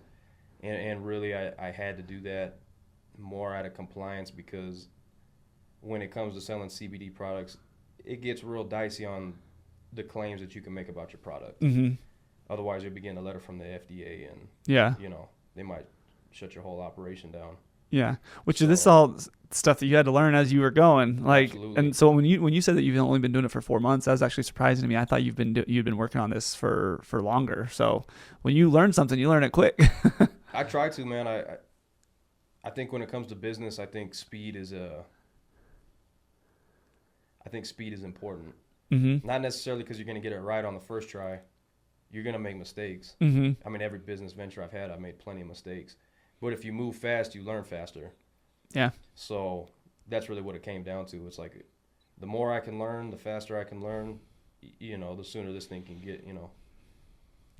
and really I had to do that more out of compliance because when it comes to selling CBD products, it gets real dicey on the claims that you can make about your product.
Mm-hmm.
Otherwise, you'll be getting a letter from the FDA, and
Yeah.
they might shut your whole operation down.
Yeah, which is this all stuff that you had to learn as you were going, like,
Absolutely.
and so when you said that you've only been doing it for 4 months, that was actually surprising to me. I thought you'd been working on this for longer. So when you learn something, you learn it quick.
I try to, man. I think when it comes to business, I think speed is important.
Mm-hmm.
Not necessarily because you're going to get it right on the first try. You're going to make mistakes.
Mm-hmm.
I mean, every business venture I've had, I've made plenty of mistakes. But if you move fast, you learn faster.
Yeah.
So that's really what it came down to. It's like the more I can learn, the faster I can learn, the sooner this thing can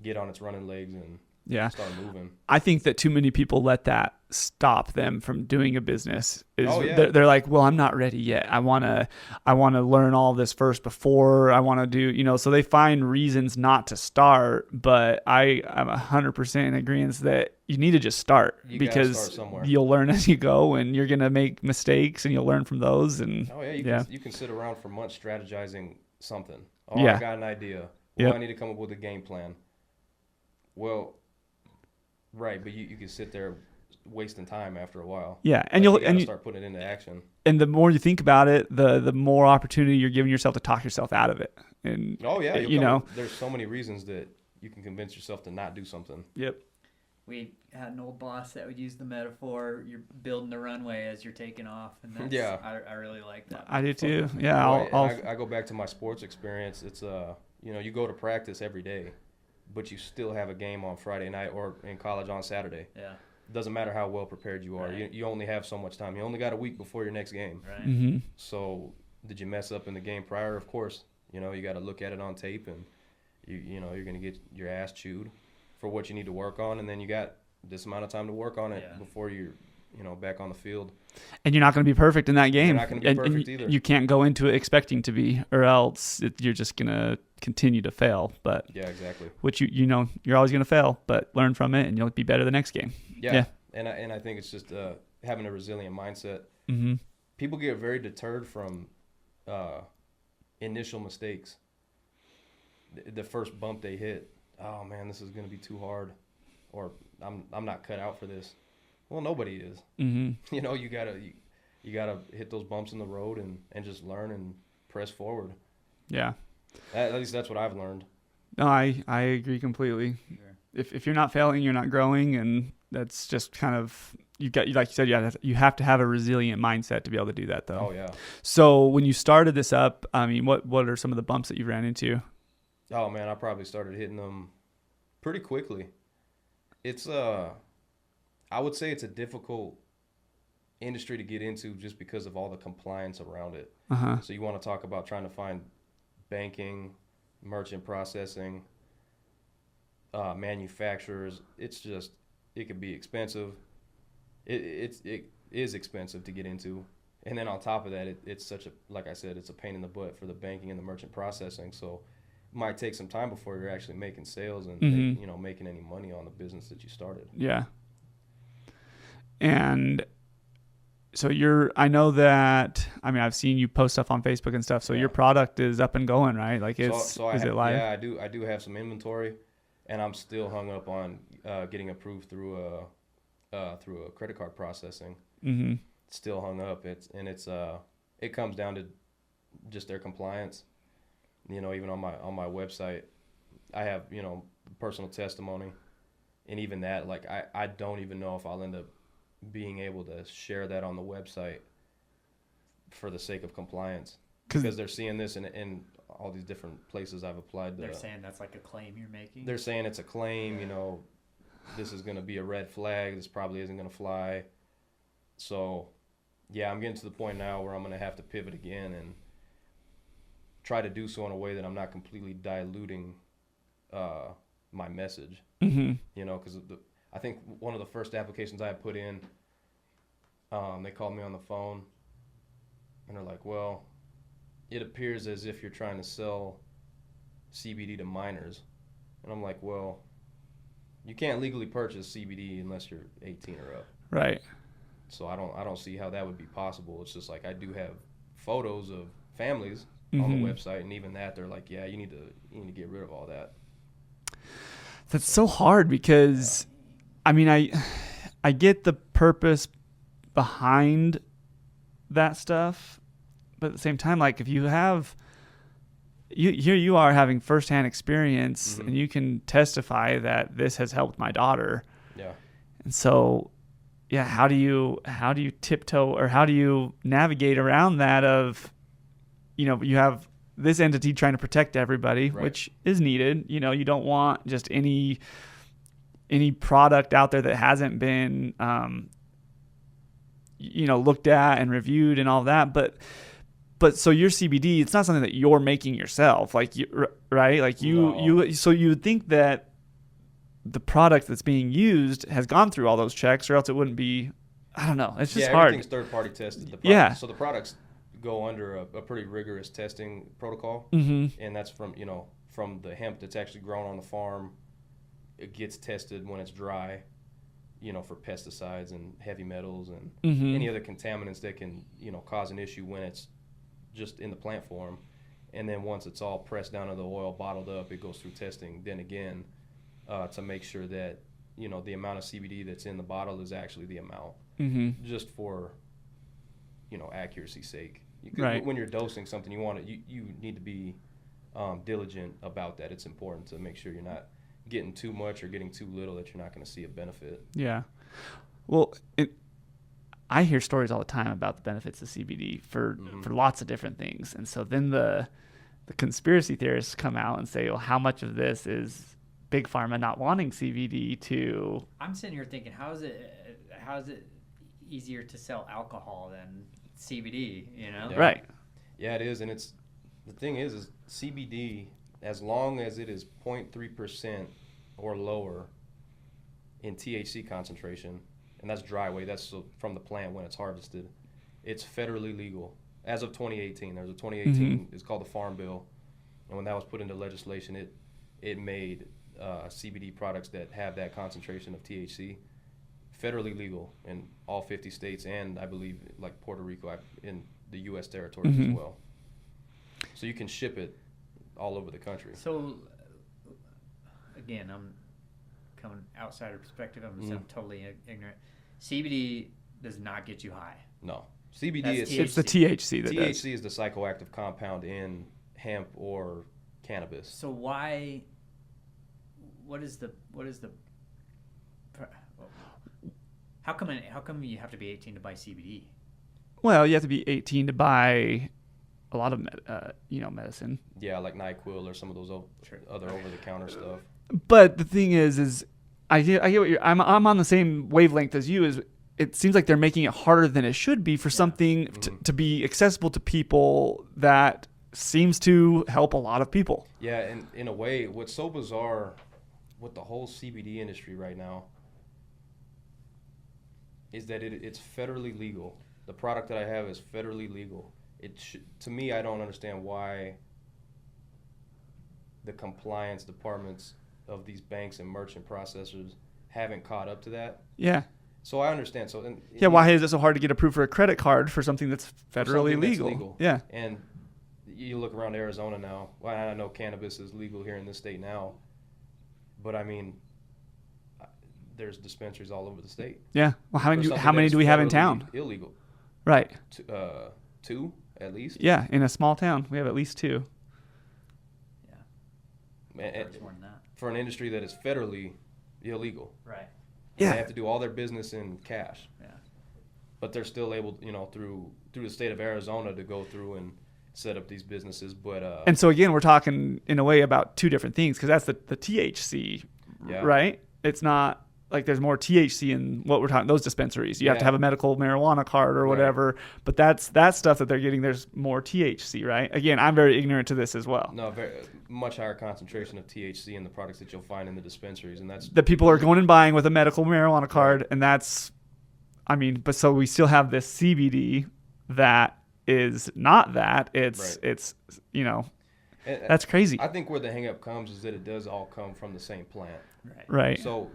get on its running legs and
Yeah.
start moving.
I think that too many people let that stop them from doing a business.
Oh, yeah.
They're like, well, I'm not ready yet. I want to learn all this first before I want to do, so they find reasons not to start. But I'm 100% in agreement that you need to just start,
You gotta
because
start somewhere.
you'll learn as you go, and you're going to make mistakes and you'll learn from those. And
Oh yeah, you can sit around for months strategizing something. Oh,
Yeah.
I got an idea. Well,
Yep.
I need to come up with a game plan. Well, right, but you can sit there wasting time after a while.
yeah. And
You
you'll,
gotta
and
start putting it into action.
and the more you think about it, the more opportunity you're giving yourself to talk yourself out of it. And
Oh yeah, there's so many reasons that you can convince yourself to not do something.
Yep.
We had an old boss that would use the metaphor, you're building the runway as you're taking off, and that's,
Yeah.
I really like that.
I do too. Yeah.
Well, I go back to my sports experience. It's you go to practice every day, but you still have a game on Friday night, or in college on Saturday.
Yeah.
It doesn't matter how well prepared you are.
Right.
You only have so much time. You only got a week before your next game.
Right.
Mm-hmm.
So did you mess up in the game prior? Of course. You got to look at it on tape, and you're going to get your ass chewed for what you need to work on, and then you got this amount of time to work on it before you're back on the field.
And you're not going to be perfect in that game.
You're not going to be perfect
and
either.
You can't go into it expecting to be, or else you're just going to continue to fail. But
Yeah, exactly.
which you're always going to fail, but learn from it and you'll be better the next game.
Yeah. And I think it's just having a resilient mindset.
Mm-hmm.
People get very deterred from initial mistakes. The first bump they hit, oh man, this is going to be too hard, or I'm not cut out for this. Well, nobody is.
Mm-hmm.
You gotta hit those bumps in the road and just learn and press forward.
Yeah.
At least that's what I've learned.
No, I agree completely.
Sure.
If you're not failing, you're not growing, and that's just kind of like you said, you have to have a resilient mindset to be able to do that, though.
Oh yeah.
So when you started this up, I mean, what are some of the bumps that you ran into?
Oh man, I probably started hitting them pretty quickly. It's I would say it's a difficult industry to get into just because of all the compliance around it.
Uh-huh.
So you want to talk about trying to find banking, merchant processing, manufacturers. It's just, it could be expensive. It is expensive to get into. And then on top of that, it's such a, like I said, it's a pain in the butt for the banking and the merchant processing. So it might take some time before you're actually making sales and,
Mm-hmm.
making any money on the business that you started.
Yeah. And so I know that, I mean, I've seen you post stuff on Facebook and stuff. So
Yeah.
your product is up and going, right? Like is it live?
Yeah, I do have some inventory, and I'm still hung up on getting approved through a credit card processing.
Mm-hmm.
Still hung up. It comes down to just their compliance. Even on my website, I have personal testimony, and even that, like I don't even know if I'll end up being able to share that on the website for the sake of compliance, because they're seeing this in all these different places I've applied to.
They're saying that's like a claim you're making.
They're saying it's a claim. This is going to be a red flag. This probably isn't going to fly. So, yeah, I'm getting to the point now where I'm going to have to pivot again and try to do so in a way that I'm not completely diluting my message.
Mm-hmm.
Because I think one of the first applications I had put in, they called me on the phone, and they're like, well, it appears as if you're trying to sell CBD to minors. And I'm like, well, you can't legally purchase CBD unless you're 18 or up.
Right.
So I don't see how that would be possible. It's just like I do have photos of families
Mm-hmm.
on the website, and even that, they're like, yeah, you need to get rid of all that.
That's so hard because, I mean, I get the purpose behind that stuff, but at the same time, like if you have, here you are having firsthand experience,
Mm-hmm.
and you can testify that this has helped my daughter.
Yeah.
And so, yeah, how do you tiptoe, or how do you navigate around that of, you have this entity trying to protect everybody,
Right.
which is needed. You don't want just any product out there that hasn't been, looked at and reviewed and all that. But so your CBD, it's not something that you're making yourself, like right? Like
No.
so you would think that the product that's being used has gone through all those checks, or else it wouldn't be. I don't know. It's just hard.
Everything's third-party tested.
Yeah.
So the products go under a pretty rigorous testing protocol, and that's from the hemp that's actually grown on the farm. It gets tested when it's dry, for pesticides and heavy metals and any other contaminants that can cause an issue when it's just in the plant form. And then once it's all pressed down to the oil, bottled up, it goes through testing. Then again, to make sure that the amount of CBD that's in the bottle is actually the amount, just for accuracy's sake.
Right.
When you're dosing something, you need to be diligent about that. It's important to make sure you're not getting too much or getting too little that you're not going to see a benefit.
Yeah. Well, I hear stories all the time about the benefits of CBD for lots of different things. And so then the conspiracy theorists come out and say, well, how much of this is Big Pharma not wanting CBD to...
I'm sitting here thinking, how is it easier to sell alcohol than CBD,
Yeah.
Right.
Yeah, it is. And the thing is CBD, as long as it is 0.3% or lower in THC concentration, and that's dry weight, that's from the plant when it's harvested, it's federally legal. As of 2018, there's a 2018, it's called the Farm Bill, and when that was put into legislation, it made CBD products that have that concentration of THC federally legal in all 50 states, and I believe like Puerto Rico in the U.S. territories as well. So you can ship it all over the country.
So, again, I'm coming outsider perspective. I'm totally ignorant. CBD does not get you high.
No. CBD
That's
is...
It's the THC that does.
THC is the psychoactive compound in hemp or cannabis.
So why... What is the how come you have to be 18 to buy CBD?
Well, you have to be 18 to buy a lot of medicine.
Yeah, like NyQuil or some of those other over-the-counter stuff.
But the thing is I get what I'm on the same wavelength as you. Is it seems like they're making it harder than it should be for something to be accessible to people that seems to help a lot of people.
Yeah, and in a way, what's so bizarre with the whole CBD industry right now is that it's federally legal. The product that I have is federally legal. To me, I don't understand why the compliance departments of these banks and merchant processors haven't caught up to that.
Yeah.
So I understand.
Why is it so hard to get approved for a credit card for something that's federally legal? Yeah.
And you look around Arizona now. Well, I know cannabis is legal here in this state now, but I mean, there's dispensaries all over the state.
Yeah. Well, how many do we have in town?
Illegal.
Right.
2 at least.
Yeah, in a small town, we have at least 2.
Yeah. More than that.
For an industry that is federally illegal.
Right.
Yeah.
They have to do all their business in cash.
Yeah.
But they're still able, through the state of Arizona to go through and set up these businesses. But
and so again, we're talking in a way about two different things, because that's the THC, right? It's not like there's more THC in what we're talking, those dispensaries. You have to have a medical marijuana card or whatever, but that stuff that they're getting, there's more THC, right? Again, I'm very ignorant to this as well.
No, much higher concentration of THC in the products that you'll find in the dispensaries, and that's
that people are going and buying with a medical marijuana card, and that's, but so we still have this CBD that is not that. It's that's crazy.
I think where the hang up comes is that it does all come from the same plant.
Right.
So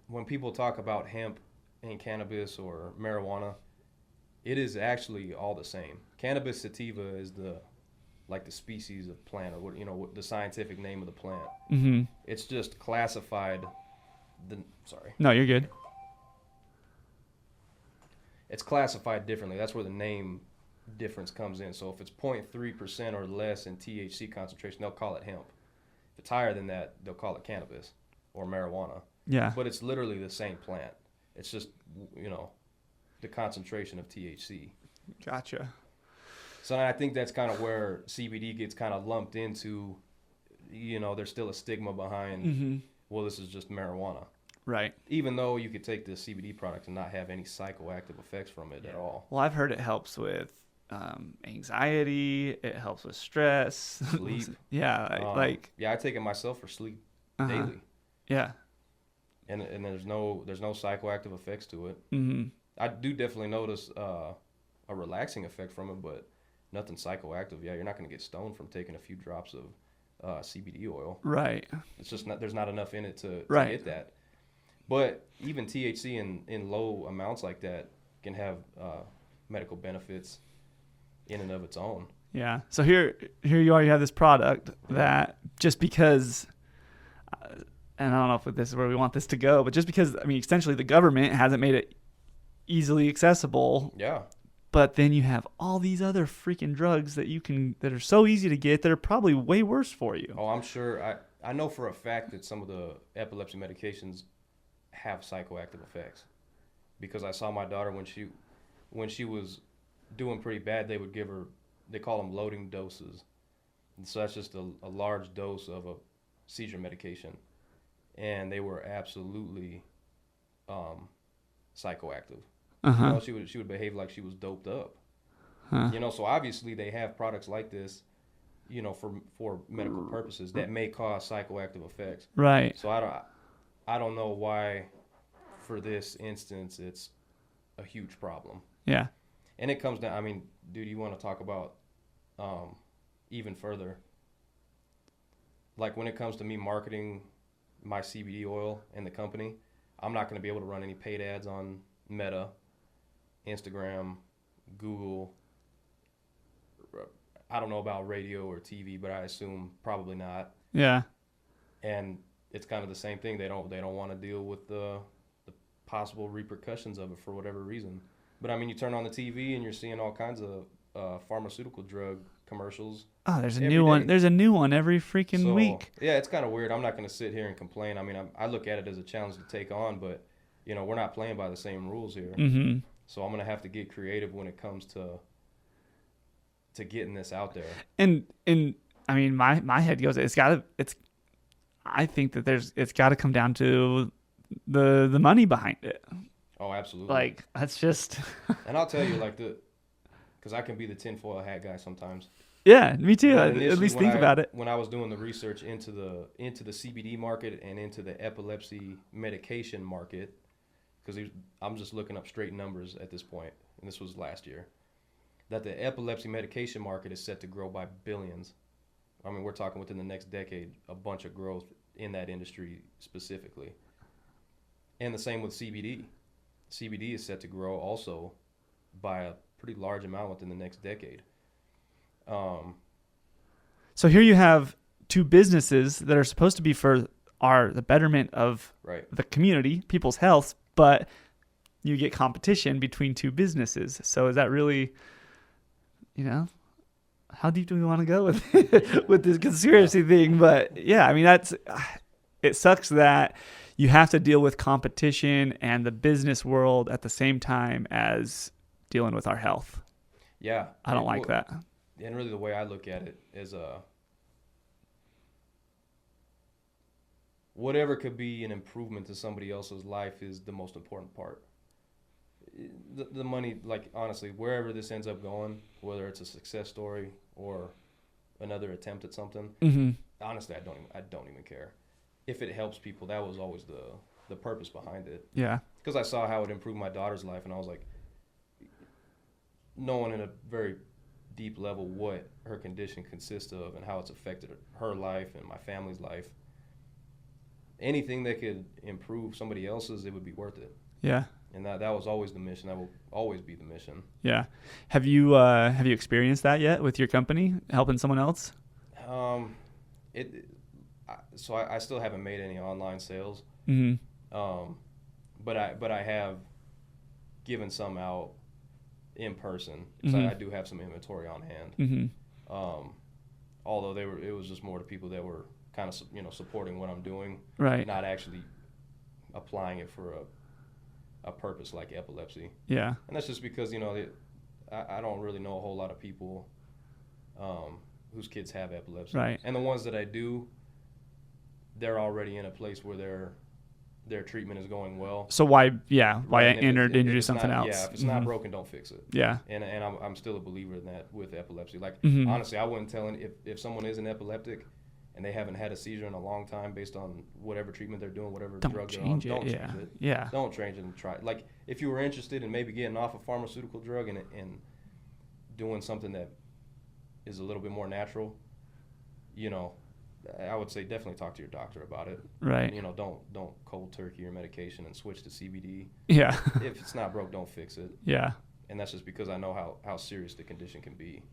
when people talk about hemp and cannabis or marijuana, it is actually all the same. Cannabis sativa is the species of plant, or what the scientific name of the plant.
Mm-hmm.
It's just classified.
No, you're good. It's
classified differently. That's where the name difference comes in. So if it's 0.3% or less in THC concentration, they'll call it hemp. If it's higher than that, they'll call it cannabis or marijuana.
Yeah.
But it's literally the same plant. It's just, the concentration of THC.
Gotcha.
So I think that's kind of where CBD gets kind of lumped into, there's still a stigma behind, well, this is just marijuana.
Right.
Even though you could take this CBD product and not have any psychoactive effects from it at all.
Well, I've heard it helps with anxiety. It helps with stress.
Sleep.
Yeah.
Yeah, I take it myself for sleep daily.
Yeah.
And there's no psychoactive effects to it.
Mm-hmm.
I do definitely notice a relaxing effect from it, but nothing psychoactive. Yeah, you're not going to get stoned from taking a few drops of CBD oil.
Right.
It's just there's not enough in it to
Right.
get that. But even THC in low amounts like that can have medical benefits in and of its own.
Yeah. So here you are. You have this product that just because, and I don't know if this is where we want this to go, but just because, I mean, essentially the government hasn't made it easily accessible.
Yeah.
But then you have all these other freaking drugs that are so easy to get that are probably way worse for you.
Oh, I'm sure. I know for a fact that some of the epilepsy medications have psychoactive effects, because I saw my daughter when she was doing pretty bad. They would give her, they call them loading doses, and so that's just a large dose of a seizure medication, and they were absolutely psychoactive.
Uh-huh.
You know, she would behave like she was doped up.
Huh.
You know, so obviously they have products like this, you know, for medical purposes that may cause psychoactive effects.
Right.
So I don't know why, for this instance, it's a huge problem.
Yeah.
And it comes down, I mean, dude, you want to talk about even further, like when it comes to me marketing my CBD oil and the company, I'm not going to be able to run any paid ads on Meta, Instagram, Google. I don't know about radio or TV, but I assume probably not.
Yeah.
And it's kind of the same thing. They don't want to deal with the possible repercussions of it for whatever reason. But I mean, you turn on the TV and you're seeing all kinds of pharmaceutical drug commercials.
Oh, there's a new one. There's a new one every freaking week.
Yeah, it's kind of weird. I'm not going to sit here and complain. I mean, I look at it as a challenge to take on, but you know, we're not playing by the same rules here.
Mm-hmm.
So I'm going to have to get creative when it comes to getting this out there.
And I mean, my head goes, I think that it's got to come down to the money behind it.
Oh, absolutely.
Like, that's just.
And I'll tell you, like, because I can be the tinfoil hat guy sometimes.
Yeah, me too.
But
At least think about it.
When I was doing the research into the CBD market and into the epilepsy medication market, because I'm just looking up straight numbers at this point, and this was last year, that the epilepsy medication market is set to grow by billions. I mean, we're talking within the next decade, a bunch of growth in that industry specifically. And the same with CBD. CBD is set to grow also by a pretty large amount within the next decade.
So here you have two businesses that are supposed to be for the betterment of the community, people's health, but you get competition between two businesses. So is that really, you know, how deep do we want to go with this conspiracy thing? But yeah, I mean, it sucks that you have to deal with competition and the business world at the same time as dealing with our health.
Yeah.
I don't like that.
And really the way I look at it is whatever could be an improvement to somebody else's life is the most important part. The money, like, honestly, wherever this ends up going, whether it's a success story or another attempt at something,
mm-hmm.
honestly, I don't even care. If it helps people, that was always the purpose behind it.
Yeah.
Because I saw how it improved my daughter's life, and I was like, knowing in a very deep level what her condition consists of and how it's affected her life and my family's life, anything that could improve somebody else's, it would be worth it. Yeah. And that was always the mission. That will always be the mission.
Yeah. Have you experienced that yet with your company, helping someone else?
So I still haven't made any online sales.
Mm-hmm.
But I have given some out in person.
Mm-hmm.
So I do have some inventory on hand.
Mm-hmm.
Although it was just more to people that were kind of supporting what I'm doing,
right?
Not actually applying it for a purpose like epilepsy.
Yeah.
And that's just because I don't really know a whole lot of people whose kids have epilepsy.
Right.
And the ones that I do, they're already in a place where their treatment is going well.
So why introduce something else?
Yeah, if it's not broken, don't fix it.
Yeah.
And I'm still a believer in that with epilepsy. Like,
mm-hmm.
honestly, I wouldn't tell if someone is an epileptic and they haven't had a seizure in a long time based on whatever treatment they're doing, whatever
Don't
drug they're on,
change it.
don't
Yeah.
change it.
Yeah.
Don't change it and try. Like, if you were interested in maybe getting off a pharmaceutical drug and doing something that is a little bit more natural, you know, I would say definitely talk to your doctor about it.
Right.
You know, don't cold turkey your medication and switch to CBD.
Yeah.
If it's not broke, don't fix it.
Yeah.
And that's just because I know how serious the condition can be.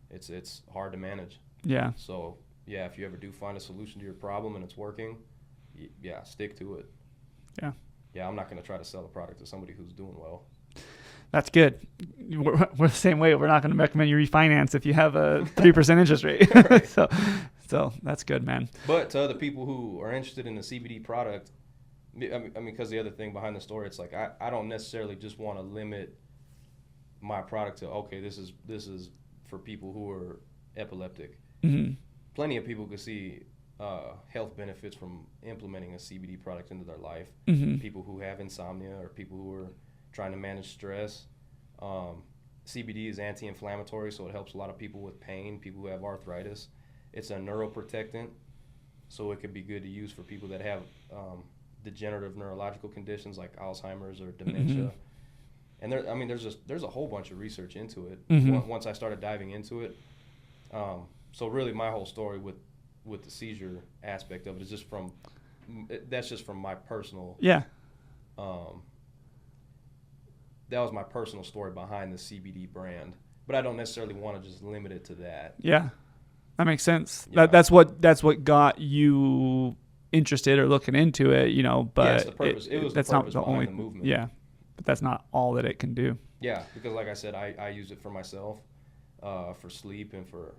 It's hard to manage.
Yeah.
So, yeah, if you ever do find a solution to your problem and it's working, yeah, stick to it.
Yeah.
Yeah, I'm not going to try to sell a product to somebody who's doing well.
That's good. We're the same way. We're not going to recommend you refinance if you have a 3% interest rate.
Right.
So that's good, man.
But to other people who are interested in the CBD product, I mean, because the other thing behind the story, it's like I don't necessarily just want to limit my product to, okay, this is for people who are epileptic.
Mm-hmm.
Plenty of people could see health benefits from implementing a CBD product into their life.
Mm-hmm.
People who have insomnia or people who are trying to manage stress. CBD is anti-inflammatory, so it helps a lot of people with pain, people who have arthritis. It's a neuroprotectant, so it could be good to use for people that have degenerative neurological conditions like Alzheimer's or dementia.
Mm-hmm.
And there's a whole bunch of research into it.
Mm-hmm.
Once I started diving into it, so really my whole story with the seizure aspect of it is that's just from my personal.
Yeah.
That was my personal story behind the CBD brand, but I don't necessarily want to just limit it to that.
Yeah. That makes sense.
Yeah.
That's what got you interested or looking into it, you know, but
it's the purpose. It was
that's
the purpose
not the only
behind the movement.
Yeah. But that's not all that it can do.
Yeah, because like I said, I use it for myself, for sleep and for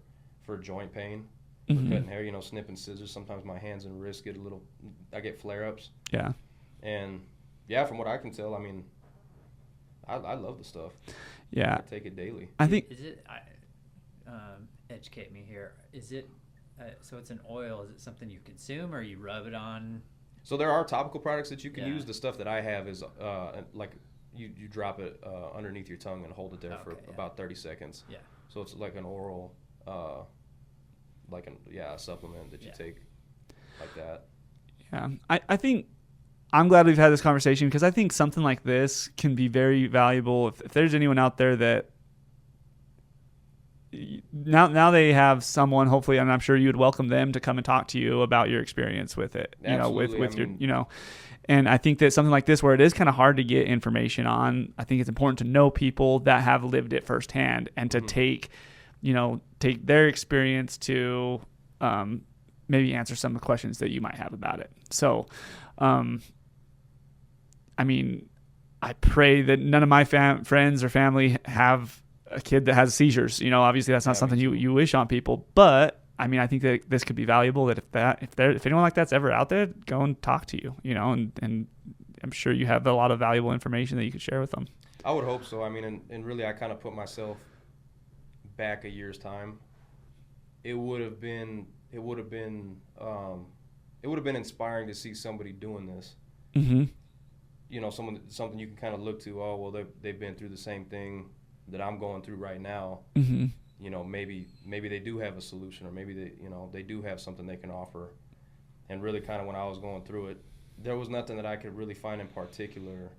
joint pain, for
Mm-hmm.
cutting hair, you know, snipping scissors. Sometimes my hands and wrists I get flare-ups.
Yeah.
And yeah, from what I can tell, I mean, I love the stuff.
Yeah.
I take it daily.
I think
Is it? Educate me here. Is it? So it's an oil. Is it something you consume or you rub it on?
So there are topical products that you can
Yeah.
use. The stuff that I have is like you drop it underneath your tongue and hold it there for about 30 seconds.
Yeah.
So it's like an oral, a supplement that you take like that.
Yeah, I think I'm glad we've had this conversation because I think something like this can be very valuable. If there's anyone out there that now they have someone, hopefully, and I'm sure you would welcome them to come and talk to you about your experience with it.
Absolutely.
With your, and I think that something like this, where it is kind of hard to get information on, I think it's important to know people that have lived it firsthand and to take their experience to maybe answer some of the questions that you might have about it. So, I mean, I pray that none of my friends or family have a kid that has seizures. You know, obviously that's not something you wish on people, but I mean, I think that this could be valuable. That if anyone like that's ever out there, go and talk to you. You know, and I'm sure you have a lot of valuable information that you could share with them.
I would hope so. I mean, and really, I kind of put myself back a year's time. It would have been inspiring to see somebody doing this.
Mm-hmm.
You know, something you can kind of look to. Oh, well, they've been through the same thing that I'm going through right now.
Mm-hmm.
You know, maybe they do have a solution, or maybe they do have something they can offer. And really, kind of when I was going through it, there was nothing that I could really find in particular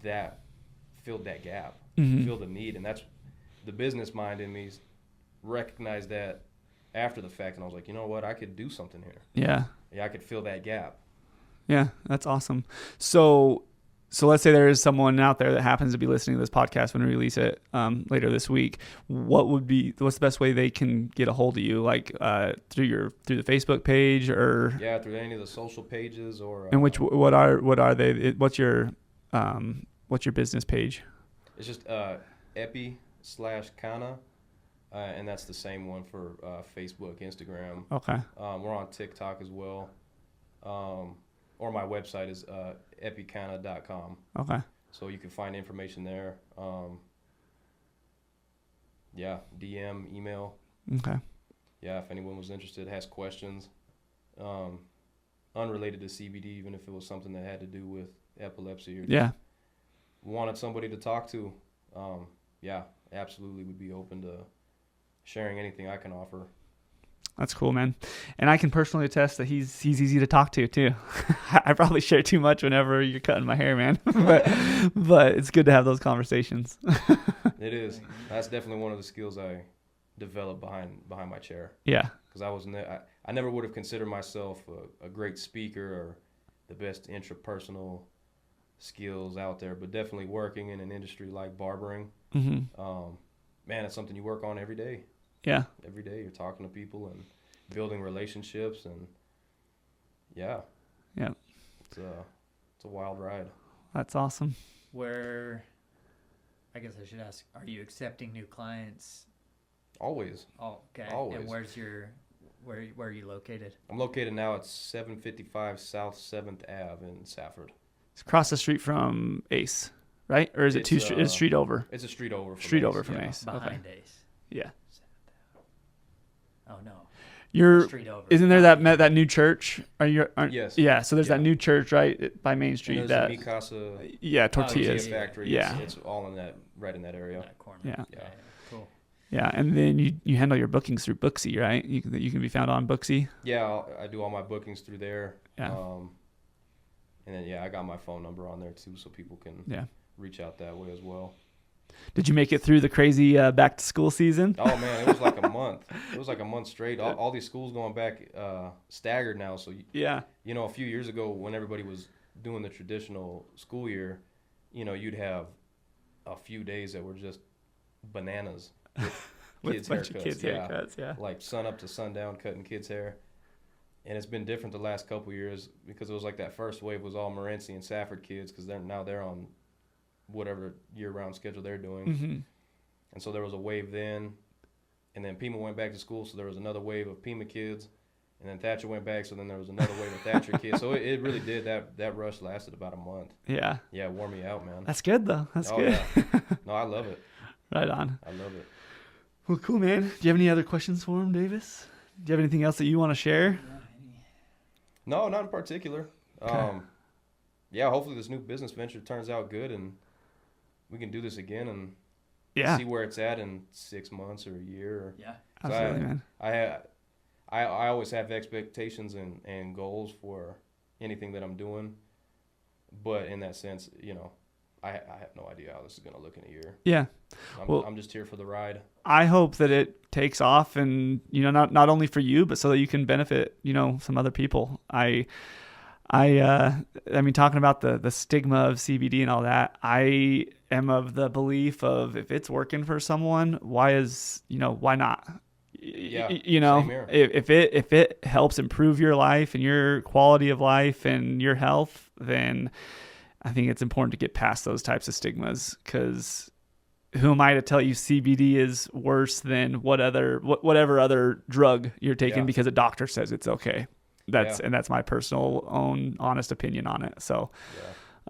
that filled that gap, filled the need, and that's the business mind in me recognized that after the fact, and I was like, you know what, I could do something here. Yeah, I could fill that gap.
Yeah, that's awesome. So let's say there is someone out there that happens to be listening to this podcast when we release it later this week. What's the best way they can get a hold of you? Like through the Facebook page, or
through any of the social pages, or
and what are they? What's your business page?
It's just epi.canna, and that's the same one for Facebook, Instagram.
Okay.
We're on TikTok as well. Or my website is epicanna.com.
Okay.
So you can find information there. DM, email.
Okay.
Yeah, if anyone was interested, has questions, unrelated to CBD, even if it was something that had to do with epilepsy or just wanted somebody to talk to, absolutely would be open to sharing anything I can offer.
That's cool, man. And I can personally attest that he's easy to talk to too. I probably share too much whenever you're cutting my hair, man. but it's good to have those conversations.
It is. That's definitely one of the skills I developed behind my chair.
Yeah.
Because I never would have considered myself a great speaker or the best intrapersonal skills out there, but definitely working in an industry like barbering, man, it's something you work on every day.
Yeah.
Every day you're talking to people and building relationships, and yeah. It's a wild ride.
That's awesome.
I guess I should ask, are you accepting new clients?
Always.
Oh, okay.
Always.
And where are you located?
I'm located now at 755 South 7th Ave in Safford.
It's across the street from Ace, right? Or is it is it street over?
It's a street over from
Street
Ace.
over from Ace.
Behind
Okay.
Ace.
Yeah.
Oh, no.
You're
Street over.
Isn't there that new church?
Yes.
Yeah. So there's
Yeah.
that new church right by Main Street.
And
That
there's the Mikasa
yeah,
tortilla
tortillas.
factory.
Yeah.
It's all in right in that area.
That corner.
Yeah.
Yeah.
Cool.
Yeah, and then you handle your bookings through Booksy, right? You can be found on Booksy.
Yeah, I do all my bookings through there.
Yeah.
And then I got my phone number on there too, so people can reach out that way as well.
Did you make it through the crazy back to school season?
Oh man, it was like a month. It was like a month straight. All these schools going back staggered now. So a few years ago when everybody was doing the traditional school year, you'd have a few days that were just bananas
With
kids'
a bunch
haircuts.
of kids' haircuts, yeah.
Like sun up to sundown cutting kids' hair. And it's been different the last couple of years because it was like that first wave was all Morenci and Safford kids because they're on whatever year-round schedule they're doing.
Mm-hmm.
And so there was a wave then, and then Pima went back to school, so there was another wave of Pima kids, and then Thatcher went back, so then there was another wave of Thatcher kids. So it really did. That rush lasted about a month.
Yeah.
Yeah, it wore me out, man.
That's good, though. That's good.
Yeah. No, I love it.
Right on.
I love it.
Well, cool, man. Do you have any other questions for him, Davis? Do you have anything else that you want to share?
No, not in particular.
Okay.
Hopefully this new business venture turns out good, and we can do this again and see where it's at in 6 months or a year.
Yeah.
Absolutely, man.
I always have expectations and goals for anything that I'm doing, but in that sense, I have no idea how this is going to look in a year.
Yeah.
I'm just here for the ride.
I hope that it takes off and, not only for you, but so that you can benefit, some other people. I mean, talking about the stigma of CBD and all that, I am of the belief of if it's working for someone, why not?
Yeah.
Same here. If it helps improve your life and your quality of life and your health, then I think it's important to get past those types of stigmas, because who am I to tell you CBD is worse than whatever other drug you're taking because a doctor says it's okay. And that's my personal own honest opinion on it. So,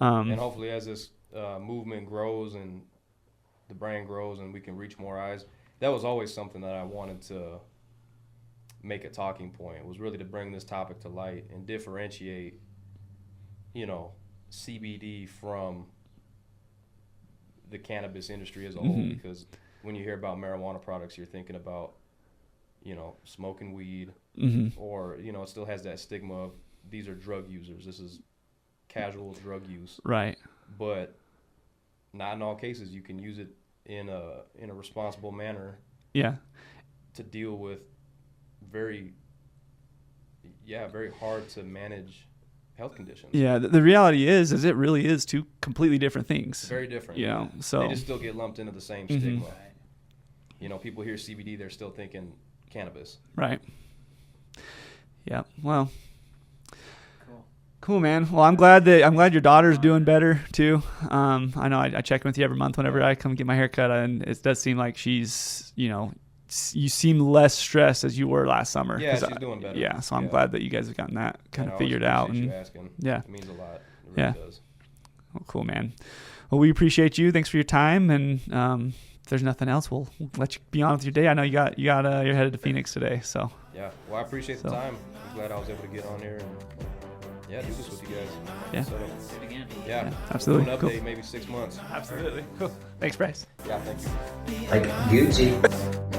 and hopefully as this movement grows and the brand grows and we can reach more eyes, that was always something that I wanted to make a talking point, was really to bring this topic to light and differentiate, CBD from the cannabis industry as a whole, because when you hear about marijuana products, you're thinking about, smoking weed, or, it still has that stigma of these are drug users. This is casual drug use.
Right.
But not in all cases. You can use it in a responsible manner.
Yeah.
To deal with very hard to manage health conditions.
Yeah, the reality is it really is two completely different things.
Very different.
So
they just still get lumped into the same stigma. People hear CBD, they're still thinking cannabis.
Right. Yeah. Well. Cool, man. Well, I'm glad your daughter's doing better too. I know I check in with you every month whenever I come get my hair cut, and it does seem like she's, you seem less stressed as you were last summer.
Yeah, she's doing better.
Yeah, so I'm glad that you guys have gotten that kind of figured out.
And you asking.
Yeah,
it means a lot. It really does.
Well, cool, man. Well, we appreciate you. Thanks for your time, and if there's nothing else, we'll let you be on with your day. I know you're headed to Phoenix today, so.
Yeah, well, I appreciate the time. I'm glad I was able to get on here and do this with you guys.
Yeah.
So,
Do it again.
Yeah, absolutely.
An update, maybe 6 months.
Absolutely. Cool. Thanks, Bryce.
Yeah, thank you.
Like Gucci.